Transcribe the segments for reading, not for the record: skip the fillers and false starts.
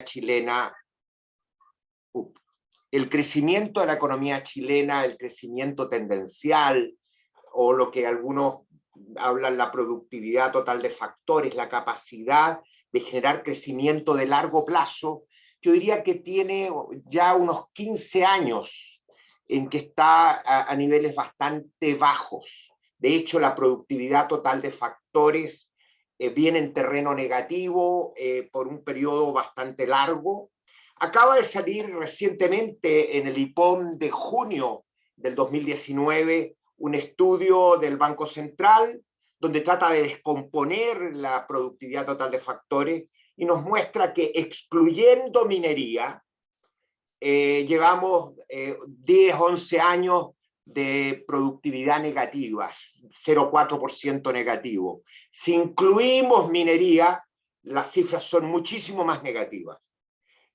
chilena, el crecimiento de la economía chilena, el crecimiento tendencial, o lo que algunos hablan la productividad total de factores, la capacidad de generar crecimiento de largo plazo, yo diría que tiene ya unos 15 años en que está a niveles bastante bajos. De hecho, la productividad total de factores viene en terreno negativo por un periodo bastante largo. Acaba de salir recientemente en el IPOM de junio del 2019 un estudio del Banco Central donde trata de descomponer la productividad total de factores y nos muestra que excluyendo minería, llevamos 10, 11 años de productividad negativa, 0,4% negativo. Si incluimos minería, las cifras son muchísimo más negativas.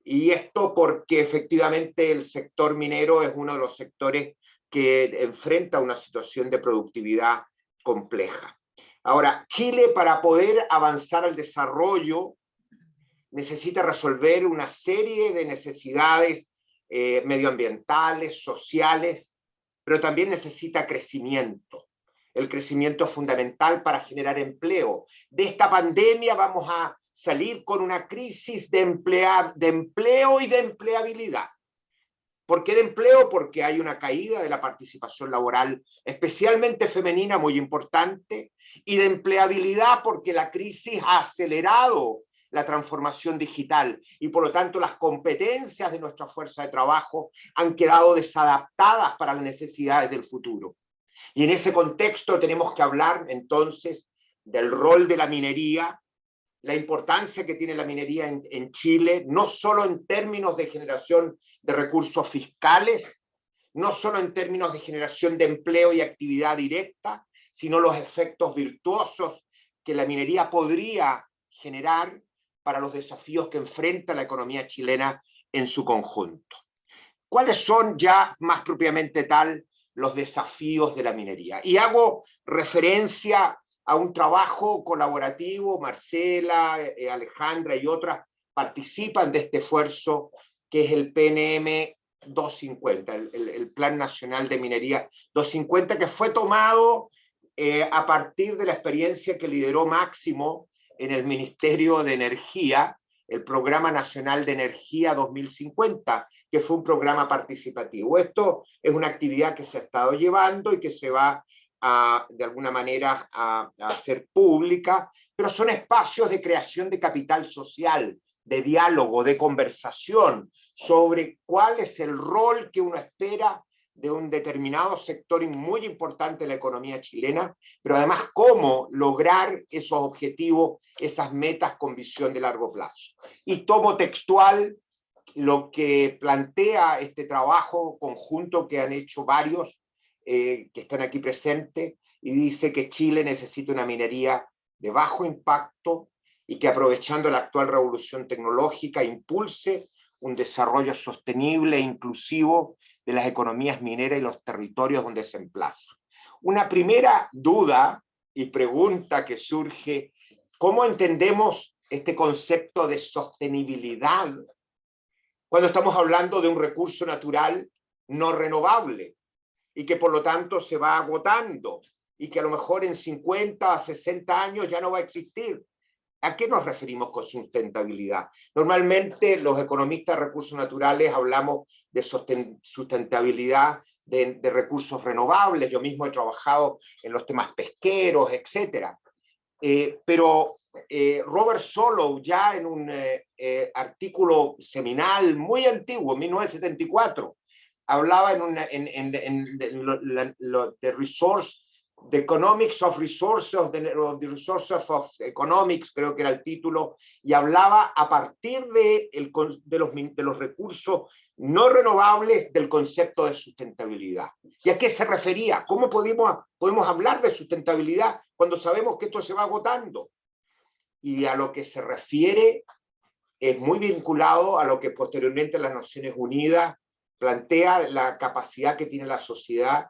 Y esto porque efectivamente el sector minero es uno de los sectores que enfrenta una situación de productividad compleja. Ahora, Chile, para poder avanzar al desarrollo, necesita resolver una serie de necesidades medioambientales, sociales, pero también necesita crecimiento. El crecimiento es fundamental para generar empleo. De esta pandemia vamos a salir con una crisis de empleo y de empleabilidad. ¿Por qué de empleo? Porque hay una caída de la participación laboral, especialmente femenina, muy importante, y de empleabilidad porque la crisis ha acelerado la transformación digital y por lo tanto las competencias de nuestra fuerza de trabajo han quedado desadaptadas para las necesidades del futuro. Y en ese contexto tenemos que hablar entonces del rol de la minería, la importancia que tiene la minería en Chile, no solo en términos de generación de recursos fiscales, no solo en términos de generación de empleo y actividad directa, sino los efectos virtuosos que la minería podría generar para los desafíos que enfrenta la economía chilena en su conjunto. ¿Cuáles son ya más propiamente tal los desafíos de la minería? Y hago referencia a un trabajo colaborativo, Marcela, Alejandra y otras participan de este esfuerzo, que es el PNM 250, el Plan Nacional de Minería 250, que fue tomado a partir de la experiencia que lideró Máximo en el Ministerio de Energía, el Programa Nacional de Energía 2050, que fue un programa participativo. Esto es una actividad que se ha estado llevando y que se va de alguna manera a hacer pública, pero son espacios de creación de capital social, de diálogo, de conversación sobre cuál es el rol que uno espera de un determinado sector muy importante de la economía chilena, pero además cómo lograr esos objetivos, esas metas con visión de largo plazo. Y tomo textual lo que plantea este trabajo conjunto que han hecho varios que están aquí presentes, y dice que Chile necesita una minería de bajo impacto y que aprovechando la actual revolución tecnológica impulse un desarrollo sostenible e inclusivo de las economías mineras y los territorios donde se emplaza. Una primera duda y pregunta que surge: ¿cómo entendemos este concepto de sostenibilidad cuando estamos hablando de un recurso natural no renovable y que por lo tanto se va agotando y que a lo mejor en 50 a 60 años ya no va a existir? ¿A qué nos referimos con sustentabilidad? Normalmente los economistas de recursos naturales hablamos de sustentabilidad de recursos renovables. Yo mismo he trabajado en los temas pesqueros, etc. Pero Robert Solow, ya en un artículo seminal muy antiguo, 1974, hablaba de resource, The Economics of Resources, the Resources of Economics, creo que era el título, y hablaba a partir de los recursos no renovables del concepto de sustentabilidad. ¿Y a qué se refería? ¿Cómo podemos hablar de sustentabilidad cuando sabemos que esto se va agotando? Y a lo que se refiere es muy vinculado a lo que posteriormente las Naciones Unidas plantea la capacidad que tiene la sociedad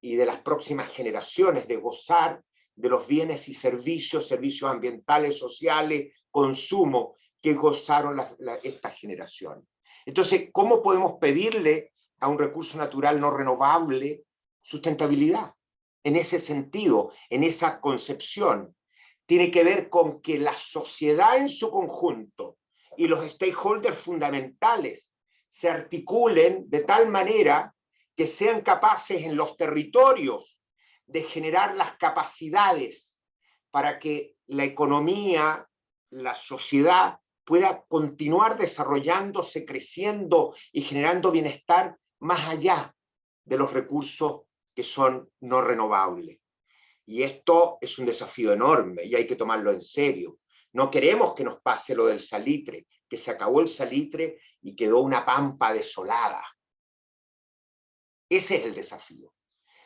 y de las próximas generaciones de gozar de los bienes y servicios ambientales, sociales, consumo, que gozaron esta generación. Entonces, ¿cómo podemos pedirle a un recurso natural no renovable sustentabilidad? En ese sentido, en esa concepción, tiene que ver con que la sociedad en su conjunto y los stakeholders fundamentales se articulen de tal manera que sean capaces en los territorios de generar las capacidades para que la economía, la sociedad pueda continuar desarrollándose, creciendo y generando bienestar más allá de los recursos que son no renovables. Y esto es un desafío enorme y hay que tomarlo en serio. No queremos que nos pase lo del salitre, que se acabó el salitre y quedó una pampa desolada. Ese es el desafío.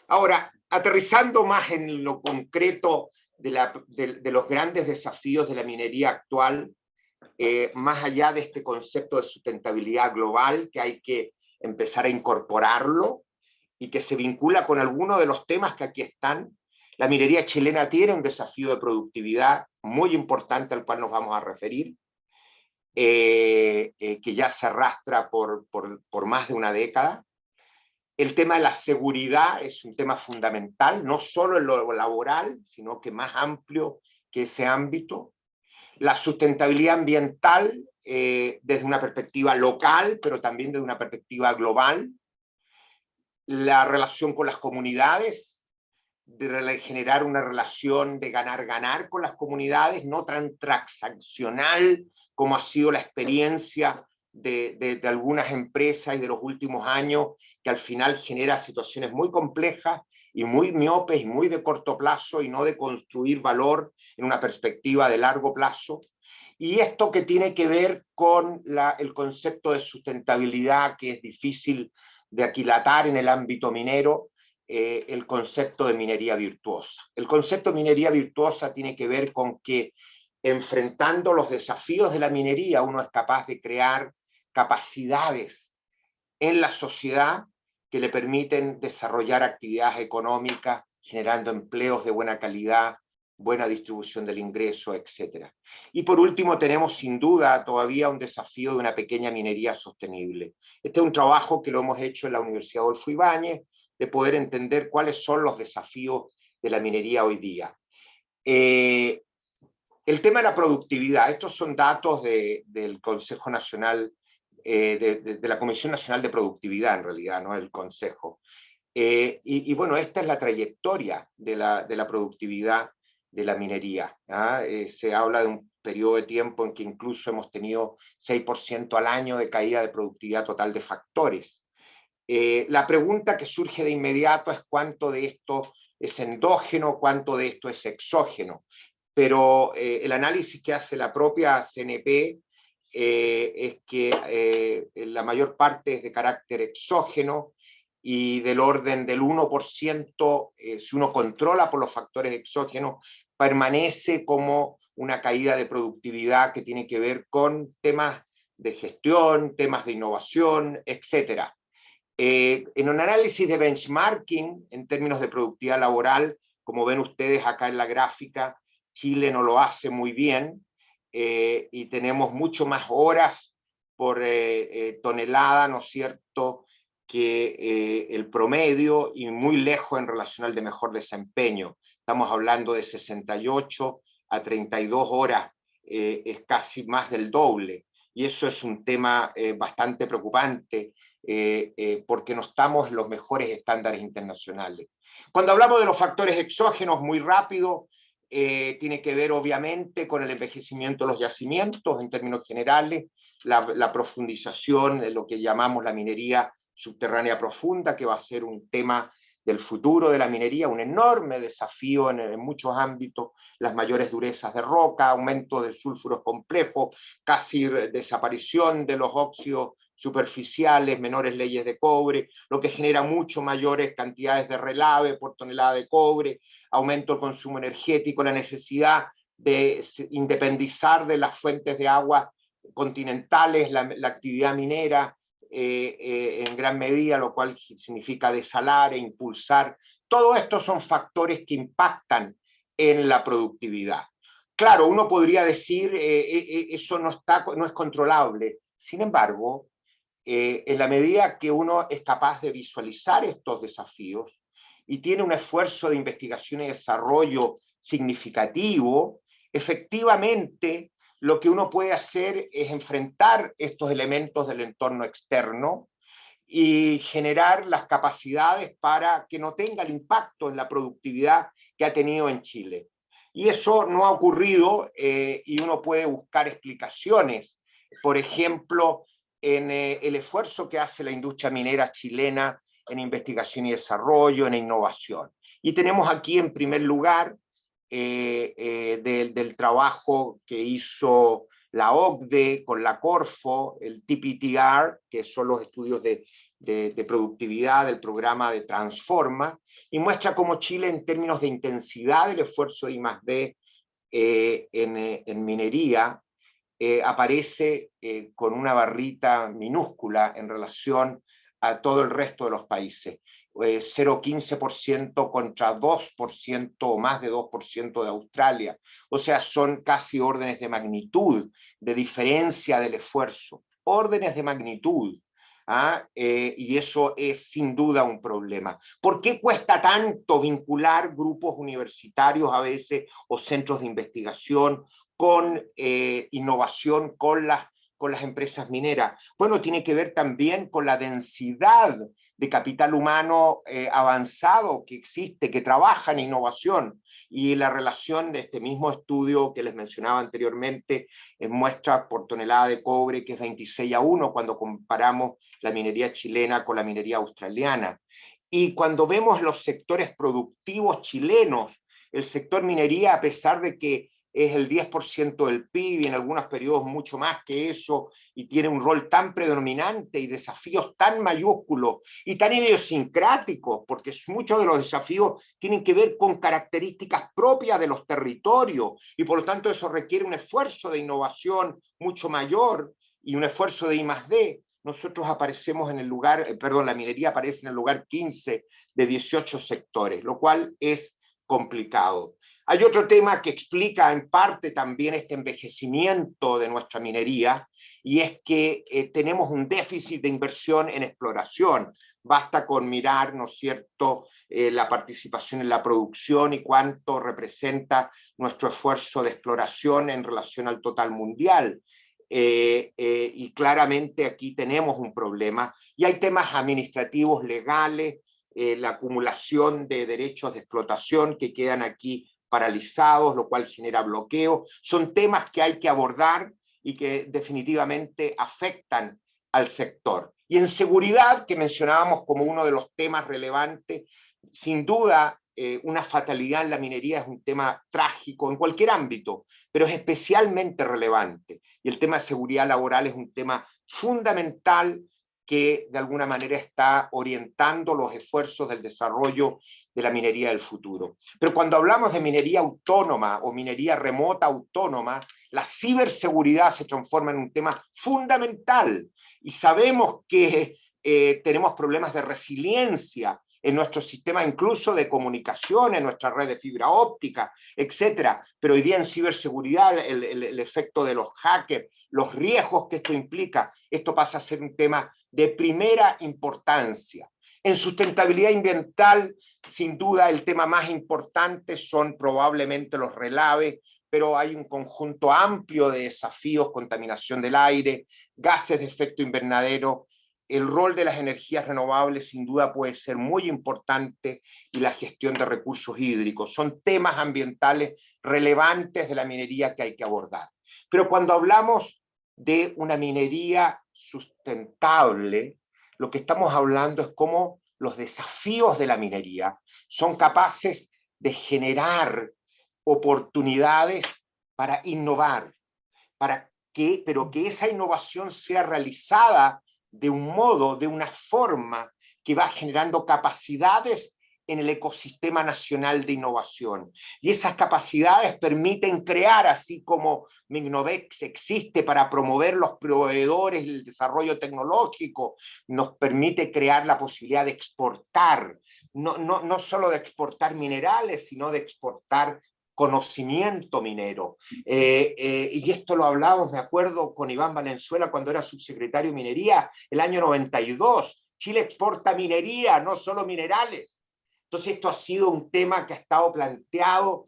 Ahora, aterrizando más en lo concreto de los grandes desafíos de la minería actual, más allá de este concepto de sustentabilidad global, que hay que empezar a incorporarlo y que se vincula con algunos de los temas que aquí están, la minería chilena tiene un desafío de productividad muy importante al cual nos vamos a referir, que ya se arrastra por más de una década. El tema de la seguridad es un tema fundamental, no solo en lo laboral, sino que más amplio que ese ámbito. La sustentabilidad ambiental desde una perspectiva local, pero también desde una perspectiva global. La relación con las comunidades, de generar una relación de ganar-ganar con las comunidades, no tan transaccional como ha sido la experiencia de algunas empresas y de los últimos años, que al final genera situaciones muy complejas y muy miopes y muy de corto plazo y no de construir valor en una perspectiva de largo plazo. Y esto que tiene que ver con el concepto de sustentabilidad, que es difícil de aquilatar en el ámbito minero, el concepto de minería virtuosa. El concepto de minería virtuosa tiene que ver con que enfrentando los desafíos de la minería uno es capaz de crear capacidades en la sociedad que le permiten desarrollar actividades económicas, generando empleos de buena calidad, buena distribución del ingreso, etc. Y por último tenemos sin duda todavía un desafío de una pequeña minería sostenible. Este es un trabajo que lo hemos hecho en la Universidad Adolfo Ibáñez, de poder entender cuáles son los desafíos de la minería hoy día. El tema de la productividad, estos son datos del Consejo Nacional, de la Comisión Nacional de Productividad en realidad, no el Consejo. Y bueno, esta es la trayectoria de la productividad de la minería. Se habla de un periodo de tiempo en que incluso hemos tenido 6% al año de caída de productividad total de factores. La pregunta que surge de inmediato es cuánto de esto es endógeno, cuánto de esto es exógeno. Pero el análisis que hace la propia CNP es que la mayor parte es de carácter exógeno y del orden del 1%, si uno controla por los factores exógenos, permanece como una caída de productividad que tiene que ver con temas de gestión, temas de innovación, etcétera. En un análisis de benchmarking en términos de productividad laboral, como ven ustedes acá en la gráfica, Chile no lo hace muy bien y tenemos mucho más horas por tonelada, ¿no es cierto?, que el promedio y muy lejos en relación al de mejor desempeño. Estamos hablando de 68 a 32 horas, es casi más del doble. Y eso es un tema bastante preocupante porque no estamos en los mejores estándares internacionales. Cuando hablamos de los factores exógenos, muy rápido, tiene que ver obviamente con el envejecimiento de los yacimientos en términos generales, la profundización de lo que llamamos la minería subterránea profunda, que va a ser un tema del futuro de la minería, un enorme desafío en muchos ámbitos, las mayores durezas de roca, aumento de sulfuros complejos, casi desaparición de los óxidos superficiales, menores leyes de cobre, lo que genera mucho mayores cantidades de relave por tonelada de cobre, aumento del consumo energético, la necesidad de independizar de las fuentes de agua continentales, la actividad minera, en gran medida, lo cual significa desalar e impulsar. Todo esto son factores que impactan en la productividad. Claro, uno podría decir eso no es controlable. Sin embargo, en la medida que uno es capaz de visualizar estos desafíos y tiene un esfuerzo de investigación y desarrollo significativo, efectivamente lo que uno puede hacer es enfrentar estos elementos del entorno externo y generar las capacidades para que no tenga el impacto en la productividad que ha tenido en Chile. Y eso no ha ocurrido y uno puede buscar explicaciones. Por ejemplo, en el esfuerzo que hace la industria minera chilena en investigación y desarrollo, en innovación. Y tenemos aquí en primer lugar del trabajo que hizo la OCDE con la Corfo, el TPTR, que son los estudios de productividad del programa de Transforma, y muestra cómo Chile en términos de intensidad del esfuerzo de I+D en minería aparece con una barrita minúscula en relación a todo el resto de los países. 0,15% contra 2% o más de 2% de Australia. O sea, son casi órdenes de magnitud de diferencia del esfuerzo. Órdenes de magnitud. Y eso es sin duda un problema. ¿Por qué cuesta tanto vincular grupos universitarios a veces o centros de investigación con innovación con las empresas mineras? Bueno, tiene que ver también con la densidad de capital humano avanzado que existe, que trabaja en innovación, y la relación de este mismo estudio que les mencionaba anteriormente muestra por tonelada de cobre que es 26:1 cuando comparamos la minería chilena con la minería australiana. Y cuando vemos los sectores productivos chilenos, el sector minería, a pesar de que es el 10% del PIB y en algunos periodos mucho más que eso, y tiene un rol tan predominante y desafíos tan mayúsculos y tan idiosincráticos, porque muchos de los desafíos tienen que ver con características propias de los territorios, y por lo tanto eso requiere un esfuerzo de innovación mucho mayor y un esfuerzo de I+D. Nosotros aparecemos en el lugar, la minería aparece en el lugar 15 de 18 sectores, lo cual es complicado. Hay otro tema que explica en parte también este envejecimiento de nuestra minería, y es que tenemos un déficit de inversión en exploración. Basta con mirar, ¿no es cierto?, la participación en la producción y cuánto representa nuestro esfuerzo de exploración en relación al total mundial. Y claramente aquí tenemos un problema. Y hay temas administrativos, legales, la acumulación de derechos de explotación que quedan aquí paralizados, lo cual genera bloqueo. Son temas que hay que abordar y que definitivamente afectan al sector. Y en seguridad, que mencionábamos como uno de los temas relevantes, sin duda una fatalidad en la minería es un tema trágico en cualquier ámbito, pero es especialmente relevante. Y el tema de seguridad laboral es un tema fundamental que de alguna manera está orientando los esfuerzos del desarrollo de la minería del futuro. Pero cuando hablamos de minería autónoma o minería remota autónoma, la ciberseguridad se transforma en un tema fundamental, y sabemos que tenemos problemas de resiliencia en nuestro sistema incluso de comunicación, en nuestra red de fibra óptica, etcétera. Pero hoy día en ciberseguridad el efecto de los hackers, los riesgos que esto implica, esto pasa a ser un tema de primera importancia. En sustentabilidad ambiental, sin duda el tema más importante son probablemente los relaves, pero hay un conjunto amplio de desafíos: contaminación del aire, gases de efecto invernadero. El rol de las energías renovables sin duda puede ser muy importante, y la gestión de recursos hídricos. Son temas ambientales relevantes de la minería que hay que abordar. Pero cuando hablamos de una minería sustentable, lo que estamos hablando es cómo los desafíos de la minería son capaces de generar oportunidades para innovar, pero que esa innovación sea realizada de un modo, de una forma que va generando capacidades en el ecosistema nacional de innovación. Y esas capacidades permiten crear, así como Mignovex existe para promover los proveedores y el desarrollo tecnológico, nos permite crear la posibilidad de exportar, no solo de exportar minerales, sino de exportar conocimiento minero. Y esto lo hablamos, me acuerdo, con Iván Valenzuela cuando era subsecretario de Minería, el año 92. Chile exporta minería, no solo minerales. Entonces esto ha sido un tema que ha estado planteado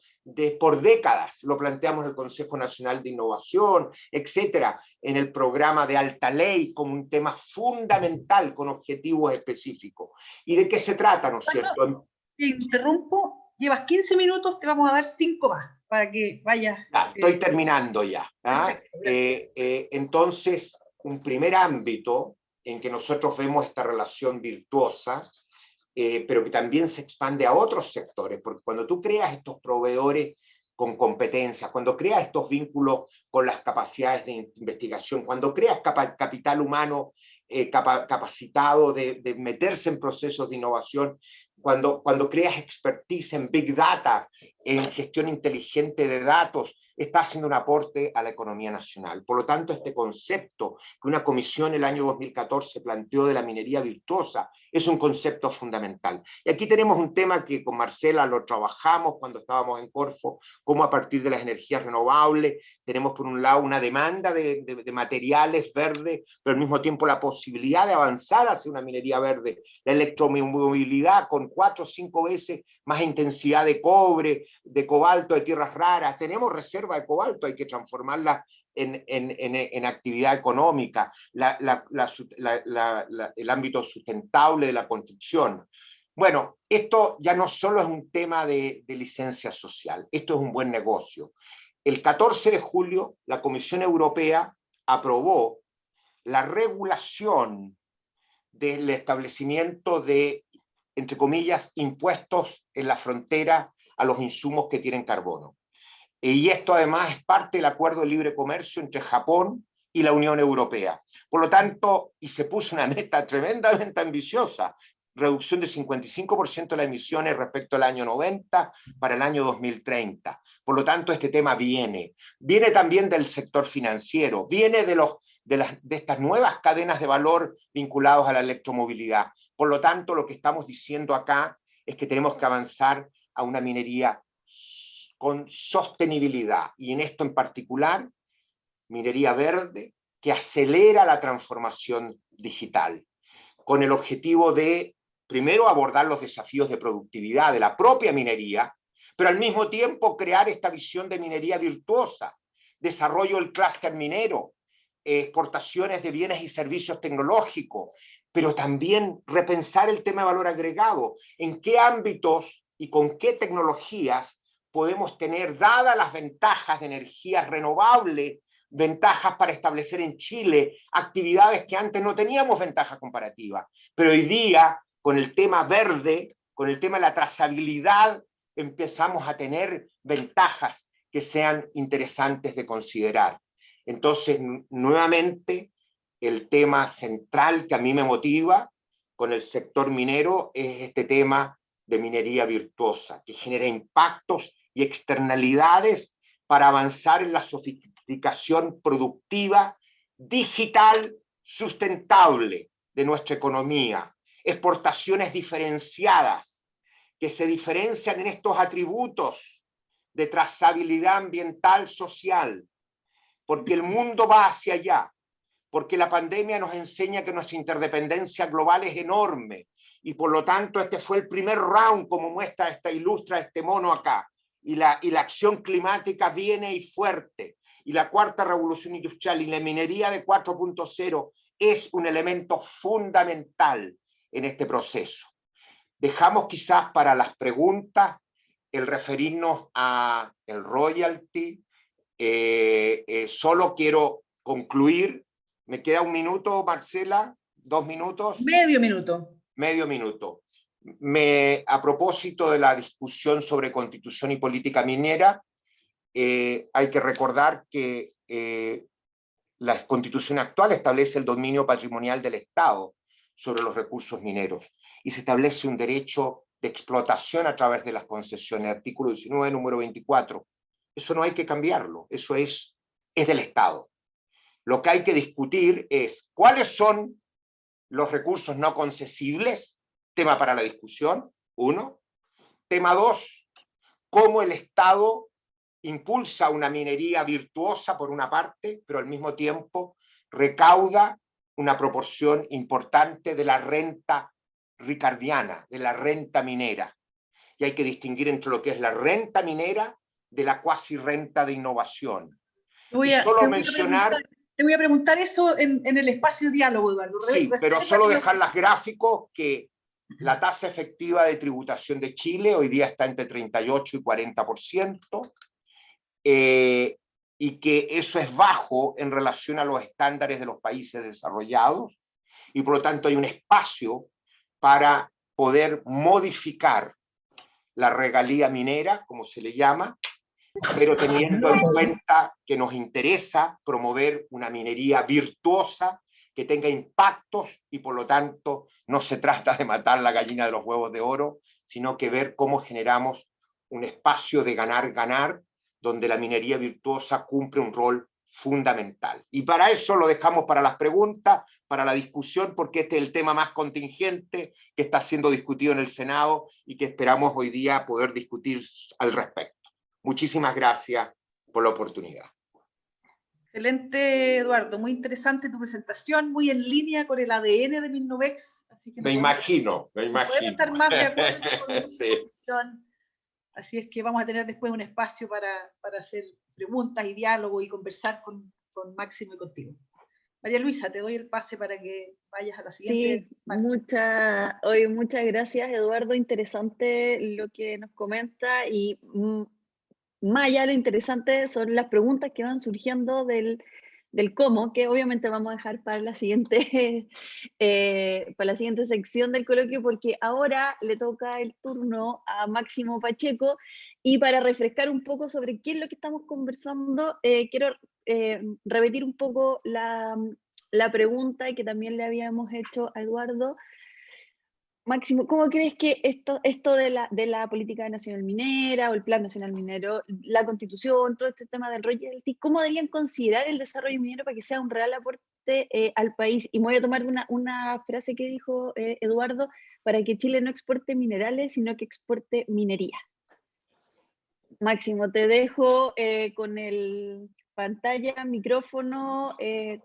por décadas. Lo planteamos en el Consejo Nacional de Innovación, etcétera, en el programa de Alta Ley como un tema fundamental con objetivos específicos. ¿Y de qué se trata, no es cierto? Te interrumpo, llevas 15 minutos, te vamos a dar 5 más para que vayas. Estoy terminando ya. Perfecto, entonces, un primer ámbito en que nosotros vemos esta relación virtuosa, pero que también se expande a otros sectores, porque cuando tú creas estos proveedores con competencias, cuando creas estos vínculos con las capacidades de investigación, cuando creas capital humano capacitado de meterse en procesos de innovación, cuando creas expertise en Big Data, en gestión inteligente de datos, está haciendo un aporte a la economía nacional. Por lo tanto, este concepto que una comisión el año 2014 planteó de la minería virtuosa es un concepto fundamental. Y aquí tenemos un tema que con Marcela lo trabajamos cuando estábamos en Corfo, cómo a partir de las energías renovables tenemos por un lado una demanda de materiales verdes, pero al mismo tiempo la posibilidad de avanzar hacia una minería verde, la electromovilidad con 4 o 5 veces más intensidad de cobre, de cobalto, de tierras raras. Tenemos reserva de cobalto, hay que transformarla en actividad económica, el ámbito sustentable de la construcción. Bueno, esto ya no solo es un tema de licencia social, esto es un buen negocio. El 14 de julio, la Comisión Europea aprobó la regulación del establecimiento de, entre comillas, impuestos en la frontera a los insumos que tienen carbono. Y esto además es parte del acuerdo de libre comercio entre Japón y la Unión Europea. Por lo tanto, y se puso una meta tremendamente ambiciosa, reducción de 55% de las emisiones respecto al año 90 para el año 2030. Por lo tanto, este tema viene también del sector financiero, viene de estas nuevas cadenas de valor vinculados a la electromovilidad. Por lo tanto, lo que estamos diciendo acá es que tenemos que avanzar a una minería con sostenibilidad, y en esto en particular, minería verde, que acelera la transformación digital, con el objetivo de, primero, abordar los desafíos de productividad de la propia minería, pero al mismo tiempo crear esta visión de minería virtuosa, desarrollo del clúster minero, exportaciones de bienes y servicios tecnológicos, pero también repensar el tema de valor agregado, en qué ámbitos y con qué tecnologías podemos tener, dadas las ventajas de energías renovables, ventajas para establecer en Chile actividades que antes no teníamos ventaja comparativa. Pero hoy día, con el tema verde, con el tema de la trazabilidad, empezamos a tener ventajas que sean interesantes de considerar. Entonces, nuevamente, el tema central que a mí me motiva con el sector minero es este tema de minería virtuosa, que genera impactos y externalidades para avanzar en la sofisticación productiva, digital, sustentable de nuestra economía, exportaciones diferenciadas, que se diferencian en estos atributos de trazabilidad ambiental, social, porque el mundo va hacia allá, porque la pandemia nos enseña que nuestra interdependencia global es enorme, y por lo tanto este fue el primer round, como muestra ilustra este mono acá, y la acción climática viene y fuerte, y la cuarta revolución industrial y la minería de 4.0 es un elemento fundamental en este proceso. Dejamos quizás para las preguntas el referirnos a el royalty. Solo quiero concluir, me queda un minuto, Marcela, 2 minutos. Medio minuto. Medio minuto. A propósito de la discusión sobre constitución y política minera, hay que recordar que la constitución actual establece el dominio patrimonial del Estado sobre los recursos mineros y se establece un derecho de explotación a través de las concesiones, artículo 19, número 24. Eso no hay que cambiarlo, eso es del Estado. Lo que hay que discutir es cuáles son los recursos no concesibles, tema para la discusión, 1. Tema 2, cómo el Estado impulsa una minería virtuosa por una parte, pero al mismo tiempo recauda una proporción importante de la renta ricardiana, de la renta minera. Y hay que distinguir entre lo que es la renta minera de la cuasi renta de innovación. Y solo mencionar... Te voy a preguntar eso en el espacio de diálogo, Eduardo. Sí, pero solo dejar las gráficos que la tasa efectiva de tributación de Chile hoy día está entre 38 y 40%, y que eso es bajo en relación a los estándares de los países desarrollados, y por lo tanto hay un espacio para poder modificar la regalía minera, como se le llama, pero teniendo en cuenta que nos interesa promover una minería virtuosa, que tenga impactos, y por lo tanto no se trata de matar la gallina de los huevos de oro, sino que ver cómo generamos un espacio de ganar-ganar, donde la minería virtuosa cumple un rol fundamental. Y para eso lo dejamos para las preguntas, para la discusión, porque este es el tema más contingente que está siendo discutido en el Senado y que esperamos hoy día poder discutir al respecto. Muchísimas gracias por la oportunidad. Excelente, Eduardo. Muy interesante tu presentación, muy en línea con el ADN de Minnovex. Así que me imagino. Podemos estar más de acuerdo con sí. tu posición. Así es que vamos a tener después un espacio para hacer preguntas y diálogo y conversar con Máximo y contigo. María Luisa, te doy el pase para que vayas a la siguiente. Sí, muchas gracias, Eduardo. Interesante lo que nos comenta, y más allá de lo interesante son las preguntas que van surgiendo del cómo, que obviamente vamos a dejar para la siguiente, para la siguiente sección del coloquio, porque ahora le toca el turno a Máximo Pacheco, y para refrescar un poco sobre qué es lo que estamos conversando, quiero repetir un poco la pregunta que también le habíamos hecho a Eduardo. Máximo, ¿cómo crees que esto de la política nacional minera o el Plan Nacional Minero, la Constitución, todo este tema del royalty, cómo deberían considerar el desarrollo minero para que sea un real aporte al país? Y me voy a tomar una frase que dijo Eduardo, para que Chile no exporte minerales, sino que exporte minería. Máximo, te dejo con el pantalla, micrófono,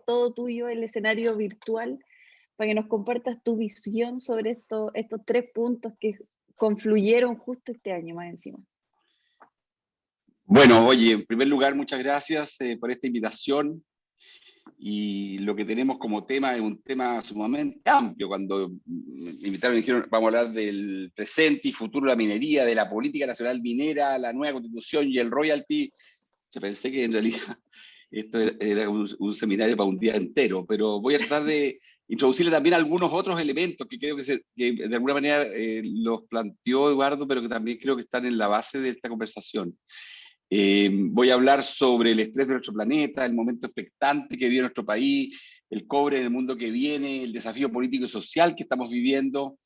todo tuyo, el escenario virtual, para que nos compartas tu visión sobre estos 3 puntos que confluyeron justo este año más encima. Bueno, oye, en primer lugar, muchas gracias por esta invitación, y lo que tenemos como tema es un tema sumamente amplio. Cuando me invitaron y dijeron, vamos a hablar del presente y futuro de la minería, de la política nacional minera, la nueva constitución y el royalty, yo pensé que en realidad esto era un seminario para un día entero, pero voy a tratar de introducirle también algunos otros elementos que creo que de alguna manera los planteó Eduardo, pero que también creo que están en la base de esta conversación. Voy a hablar sobre el estrés de nuestro planeta, el momento expectante que vive nuestro país, el cobre en el mundo que viene, el desafío político y social que estamos viviendo,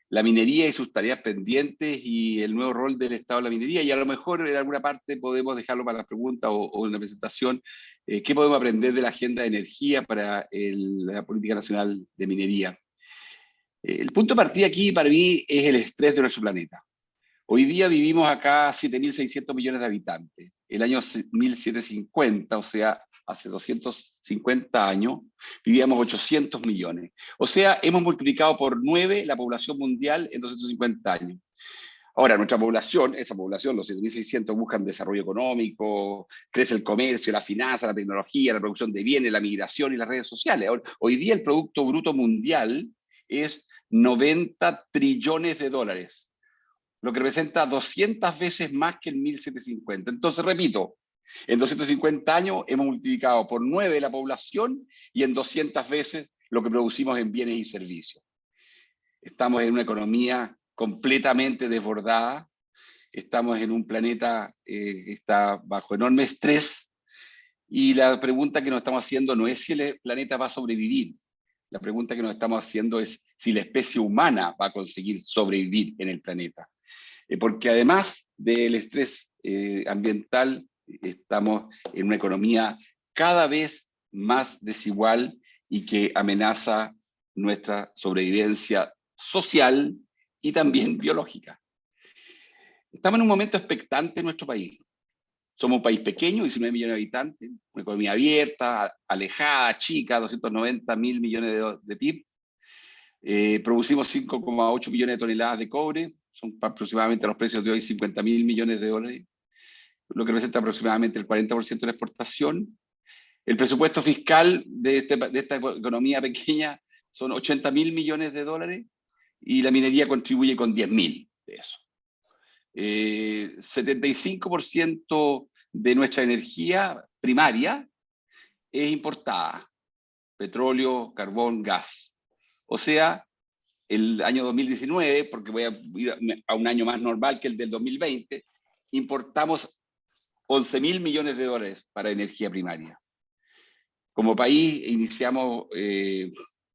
la minería y sus tareas pendientes, y el nuevo rol del Estado en la minería. Y a lo mejor en alguna parte podemos dejarlo para las preguntas o en la presentación, qué podemos aprender de la agenda de energía para la política nacional de minería. El punto de partida aquí para mí es el estrés de nuestro planeta. Hoy día vivimos acá 7.600 millones de habitantes. El año 1750, o sea, hace 250 años, vivíamos 800 millones. O sea, hemos multiplicado por 9 la población mundial en 250 años. Ahora, nuestra población, esa población, los 7.600, buscan desarrollo económico, crece el comercio, la finanza, la tecnología, la producción de bienes, la migración y las redes sociales. Hoy día el Producto Bruto Mundial es 90 trillones de dólares. Lo que representa 200 veces más que en 1750. Entonces, repito, en 250 años hemos multiplicado por 9 la población, y en 200 veces lo que producimos en bienes y servicios. Estamos en una economía completamente desbordada, estamos en un planeta que está bajo enorme estrés, y la pregunta que nos estamos haciendo no es si el planeta va a sobrevivir. La pregunta que nos estamos haciendo es si la especie humana va a conseguir sobrevivir en el planeta. Porque además del estrés ambiental, estamos en una economía cada vez más desigual y que amenaza nuestra sobrevivencia social y también biológica. Estamos en un momento expectante en nuestro país. Somos un país pequeño, 19 millones de habitantes, una economía abierta, alejada, chica, 290.000 millones de PIB. Producimos 5,8 millones de toneladas de cobre, son aproximadamente a los precios de hoy 50.000 millones de dólares, lo que representa aproximadamente el 40% de la exportación. El presupuesto fiscal de esta economía pequeña son 80.000 millones de dólares y la minería contribuye con 10.000 de eso. 75% de nuestra energía primaria es importada, petróleo, carbón, gas. O sea, el año 2019, porque voy a ir a un año más normal que el del 2020, importamos 11.000 millones de dólares para energía primaria. Como país iniciamos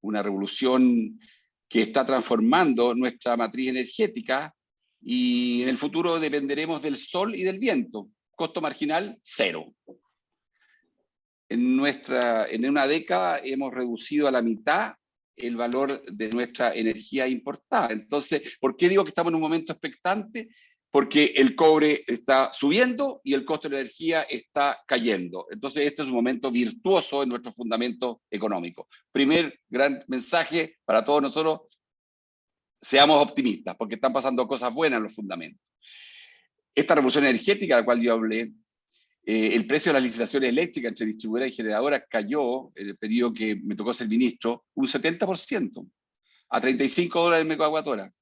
una revolución que está transformando nuestra matriz energética y en el futuro dependeremos del sol y del viento. Costo marginal, 0. En una década hemos reducido a la mitad el valor de nuestra energía importada. Entonces, ¿por qué digo que estamos en un momento expectante? Porque el cobre está subiendo y el costo de la energía está cayendo. Entonces, este es un momento virtuoso en nuestro fundamento económico. Primer gran mensaje para todos nosotros: seamos optimistas, porque están pasando cosas buenas en los fundamentos. Esta revolución energética a la cual yo hablé, el precio de las licitaciones eléctricas entre distribuidoras y generadoras cayó, en el periodo que me tocó ser ministro, un 70%, a $35 el megawatt hora.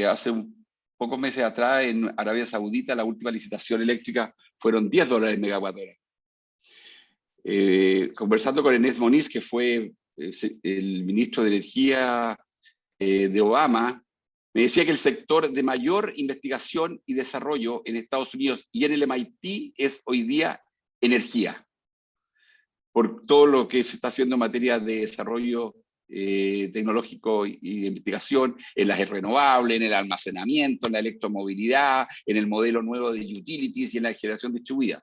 Hace pocos meses atrás, en Arabia Saudita, la última licitación eléctrica fueron $10 el megawatt hora. Conversando con Enes Moniz, que fue el ministro de Energía de Obama, me decía que el sector de mayor investigación y desarrollo en Estados Unidos y en el MIT es hoy día energía, por todo lo que se está haciendo en materia de desarrollo tecnológico y de investigación en las renovables, en el almacenamiento, en la electromovilidad, en el modelo nuevo de utilities y en la generación distribuida.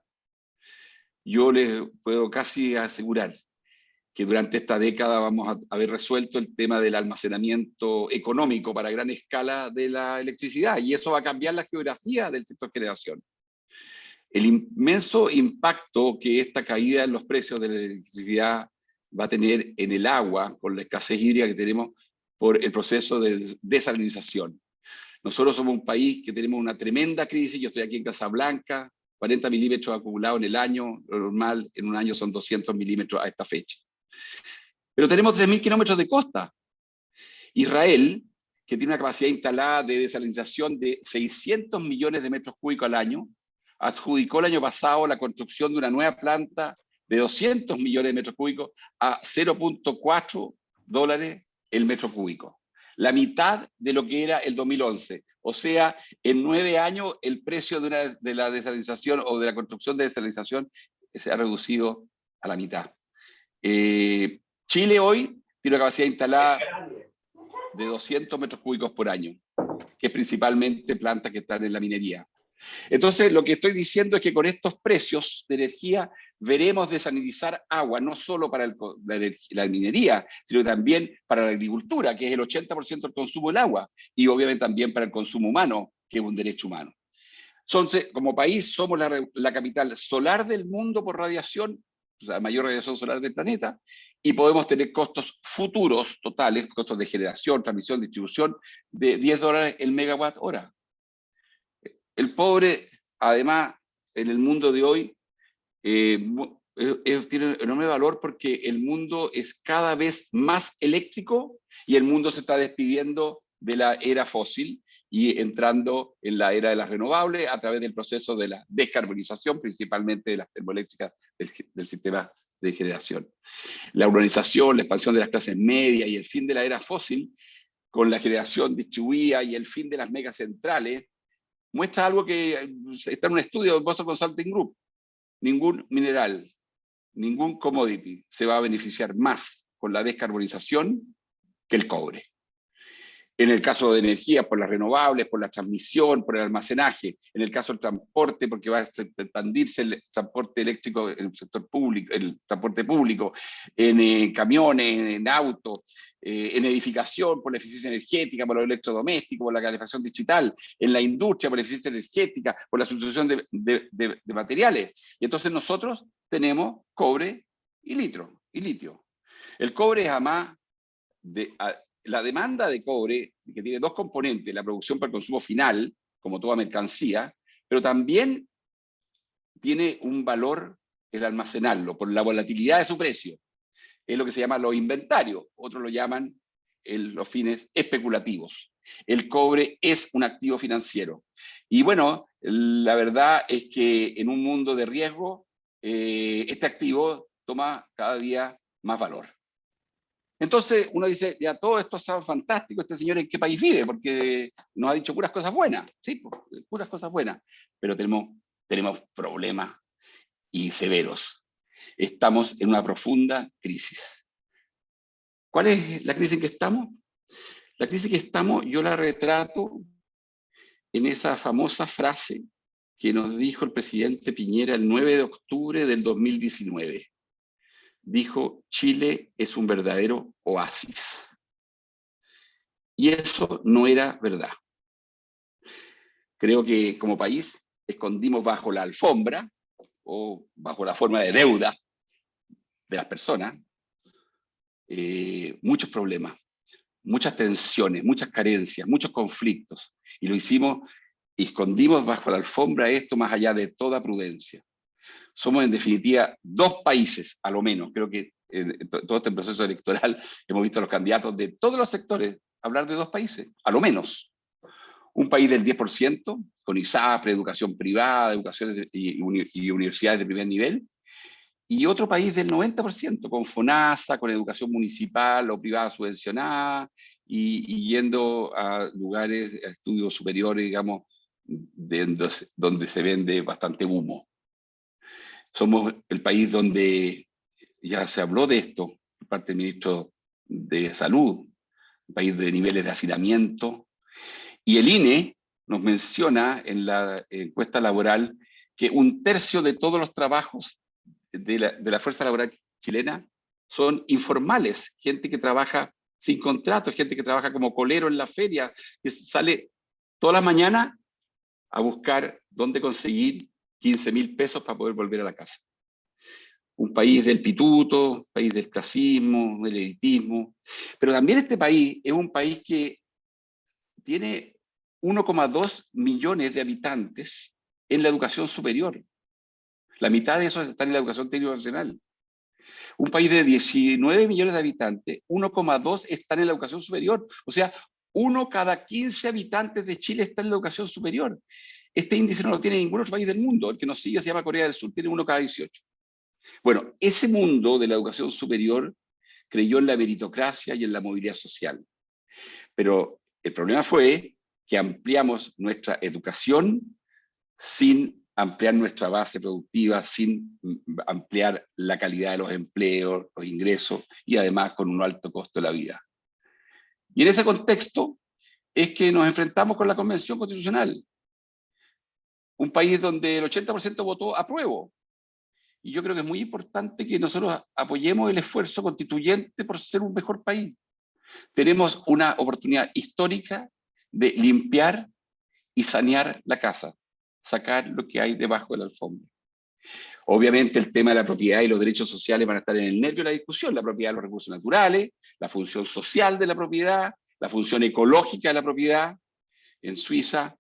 Yo les puedo casi asegurar que durante esta década vamos a haber resuelto el tema del almacenamiento económico para gran escala de la electricidad, y eso va a cambiar la geografía del sector generación. El inmenso impacto que esta caída en los precios de la electricidad va a tener en el agua, con la escasez hídrica que tenemos por el proceso de desalinización. Nosotros somos un país que tenemos una tremenda crisis. Yo estoy aquí en Casablanca, 40 milímetros acumulados en el año, lo normal en un año son 200 milímetros a esta fecha. Pero tenemos 3.000 kilómetros de costa. Israel, que tiene una capacidad instalada de desalinización de 600 millones de metros cúbicos al año, adjudicó el año pasado la construcción de una nueva planta de 200 millones de metros cúbicos a $0.4 el metro cúbico. La mitad de lo que era el 2011. O sea, en 9 años el precio de la desalinización o de la construcción de desalinización se ha reducido a la mitad. Chile hoy tiene una capacidad instalada de 200 metros cúbicos por año, que es principalmente plantas que están en la minería. Entonces, lo que estoy diciendo es que con estos precios de energía veremos desalinizar agua, no solo para la minería, sino también para la agricultura, que es el 80% del consumo del agua, y obviamente también para el consumo humano, que es un derecho humano. Entonces, como país, somos la capital solar del mundo por radiación, o sea, mayor radiación solar del planeta, y podemos tener costos futuros totales, costos de generación, transmisión, distribución, de $10 el megawatt hora. El pobre, además, en el mundo de hoy, tiene enorme valor porque el mundo es cada vez más eléctrico y el mundo se está despidiendo de la era fósil y entrando en la era de las renovables a través del proceso de la descarbonización, principalmente de las termoeléctricas del sistema de generación. La urbanización, la expansión de las clases medias y el fin de la era fósil, con la generación distribuida y el fin de las megacentrales, muestra algo que está en un estudio de Boston Consulting Group. Ningún mineral, ningún commodity se va a beneficiar más con la descarbonización que el cobre. En el caso de energía, por las renovables, por la transmisión, por el almacenaje. En el caso del transporte, porque va a expandirse el transporte eléctrico en el sector público, el transporte público, en camiones, en autos, en edificación por la eficiencia energética, por los electrodomésticos, por la calefacción digital, en la industria por la eficiencia energética, por la sustitución de materiales. Y entonces nosotros tenemos cobre y litio. El cobre es además, la demanda de cobre, que tiene dos componentes, la producción para el consumo final, como toda mercancía, pero también tiene un valor el almacenarlo, por la volatilidad de su precio. Es lo que se llama los inventarios, otros lo llaman los fines especulativos. El cobre es un activo financiero. Y bueno, la verdad es que en un mundo de riesgo, este activo toma cada día más valor. Entonces uno dice, ya todo esto es fantástico, este señor en qué país vive, porque nos ha dicho puras cosas buenas, sí, puras cosas buenas, pero tenemos problemas y severos. Estamos en una profunda crisis. ¿Cuál es la crisis en que estamos? La crisis en que estamos yo la retrato en esa famosa frase que nos dijo el presidente Piñera el 9 de octubre del 2019. Dijo, Chile es un verdadero oasis. Y eso no era verdad. Creo que como país escondimos bajo la alfombra o bajo la forma de deuda de las personas muchos problemas, muchas tensiones, muchas carencias, muchos conflictos. Y lo hicimos y escondimos bajo la alfombra esto más allá de toda prudencia. Somos en definitiva dos países, a lo menos. Creo que en todo este proceso electoral hemos visto a los candidatos de todos los sectores hablar de dos países, a lo menos. Un país del 10%, con ISAPRE, educación privada, educación y universidades de primer nivel, y otro país del 90%, con FONASA, con educación municipal o privada subvencionada, y yendo a lugares, a estudios superiores, digamos, donde se vende bastante humo. Somos el país donde ya se habló de esto por parte del ministro de Salud, un país de niveles de hacinamiento, y el INE nos menciona en la encuesta laboral que 1/3 de todos los trabajos de la fuerza laboral chilena son informales, gente que trabaja sin contrato, gente que trabaja como colero en la feria, que sale todas las mañanas a buscar dónde conseguir 15.000 pesos para poder volver a la casa. Un país del pituto, país del clasismo, del elitismo, pero también este país es un país que tiene 1,2 millones de habitantes en la educación superior. La mitad de esos están en la educación técnica nacional. Un país de 19 millones de habitantes, 1,2 están en la educación superior. O sea, 1 cada 15 habitantes de Chile está en la educación superior. Este índice no lo tiene ningún otro país del mundo. El que nos sigue se llama Corea del Sur, tiene 1 cada 18. Bueno, ese mundo de la educación superior creyó en la meritocracia y en la movilidad social. Pero el problema fue que ampliamos nuestra educación sin ampliar nuestra base productiva, sin ampliar la calidad de los empleos, los ingresos, y además con un alto costo de la vida. Y en ese contexto es que nos enfrentamos con la Convención Constitucional, un país donde el 80% votó apruebo. Y yo creo que es muy importante que nosotros apoyemos el esfuerzo constituyente por ser un mejor país. Tenemos una oportunidad histórica de limpiar y sanear la casa, sacar lo que hay debajo de la alfombra. Obviamente el tema de la propiedad y los derechos sociales van a estar en el nervio de la discusión, la propiedad de los recursos naturales, la función social de la propiedad, la función ecológica de la propiedad. En Suiza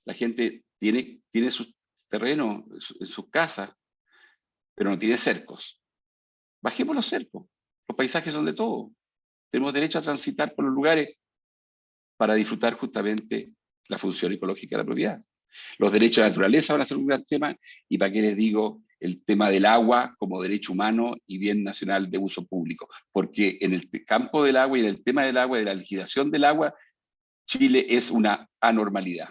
la gente tiene sus terrenos, en sus casas, pero no tiene cercos. Bajemos los cercos, los paisajes son de todo. Tenemos derecho a transitar por los lugares para disfrutar justamente la función ecológica de la propiedad. Los derechos de la naturaleza van a ser un gran tema, y para qué les digo el tema del agua como derecho humano y bien nacional de uso público, porque en el campo del agua y en el tema del agua y de la legislación del agua, Chile es una anormalidad.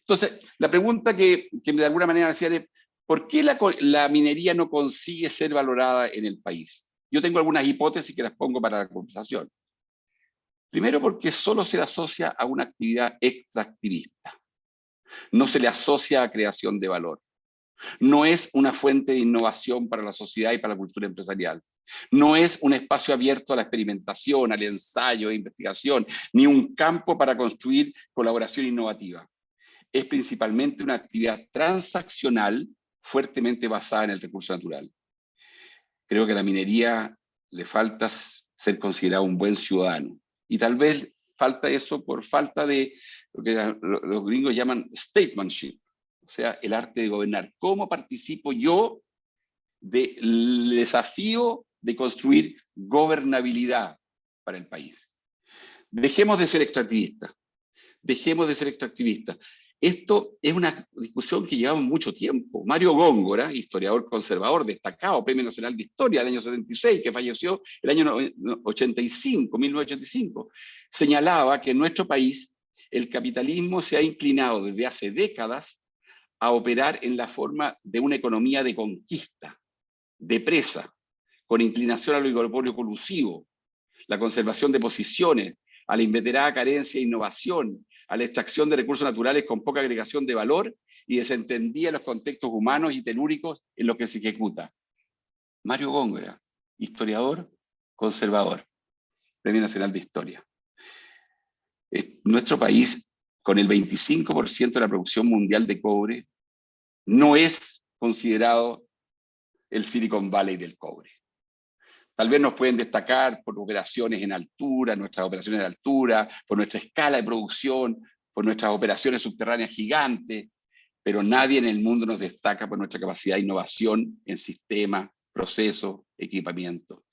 Entonces, la pregunta que de alguna manera hacían es, ¿por qué la minería no consigue ser valorada en el país? Yo tengo algunas hipótesis que las pongo para la conversación. Primero, porque solo se le asocia a una actividad extractivista. No se le asocia a creación de valor. No es una fuente de innovación para la sociedad y para la cultura empresarial. No es un espacio abierto a la experimentación, al ensayo, a la investigación, ni un campo para construir colaboración innovativa. Es principalmente una actividad transaccional fuertemente basada en el recurso natural. Creo que a la minería le falta ser considerado un buen ciudadano. Y tal vez falta eso por falta de lo que los gringos llaman statesmanship, o sea, el arte de gobernar. ¿Cómo participo yo del desafío de construir gobernabilidad para el país? Dejemos de ser extractivistas. Dejemos de ser extractivistas. Esto es una discusión que llevamos mucho tiempo. Mario Góngora, historiador conservador destacado, Premio Nacional de Historia del año 76, que falleció el año 1985, señalaba que en nuestro país el capitalismo se ha inclinado desde hace décadas a operar en la forma de una economía de conquista, de presa, con inclinación al oligopolio colusivo, la conservación de posiciones, a la inveterada carencia de innovación, a la extracción de recursos naturales con poca agregación de valor y desentendía los contextos humanos y telúricos en los que se ejecuta. Mario Góngora, historiador, conservador, Premio Nacional de Historia. Nuestro país, con el 25% de la producción mundial de cobre, no es considerado el Silicon Valley del cobre. Tal vez nos pueden destacar por operaciones en altura, nuestras operaciones en altura, por nuestra escala de producción, por nuestras operaciones subterráneas gigantes, pero nadie en el mundo nos destaca por nuestra capacidad de innovación en sistemas, procesos, equipamiento.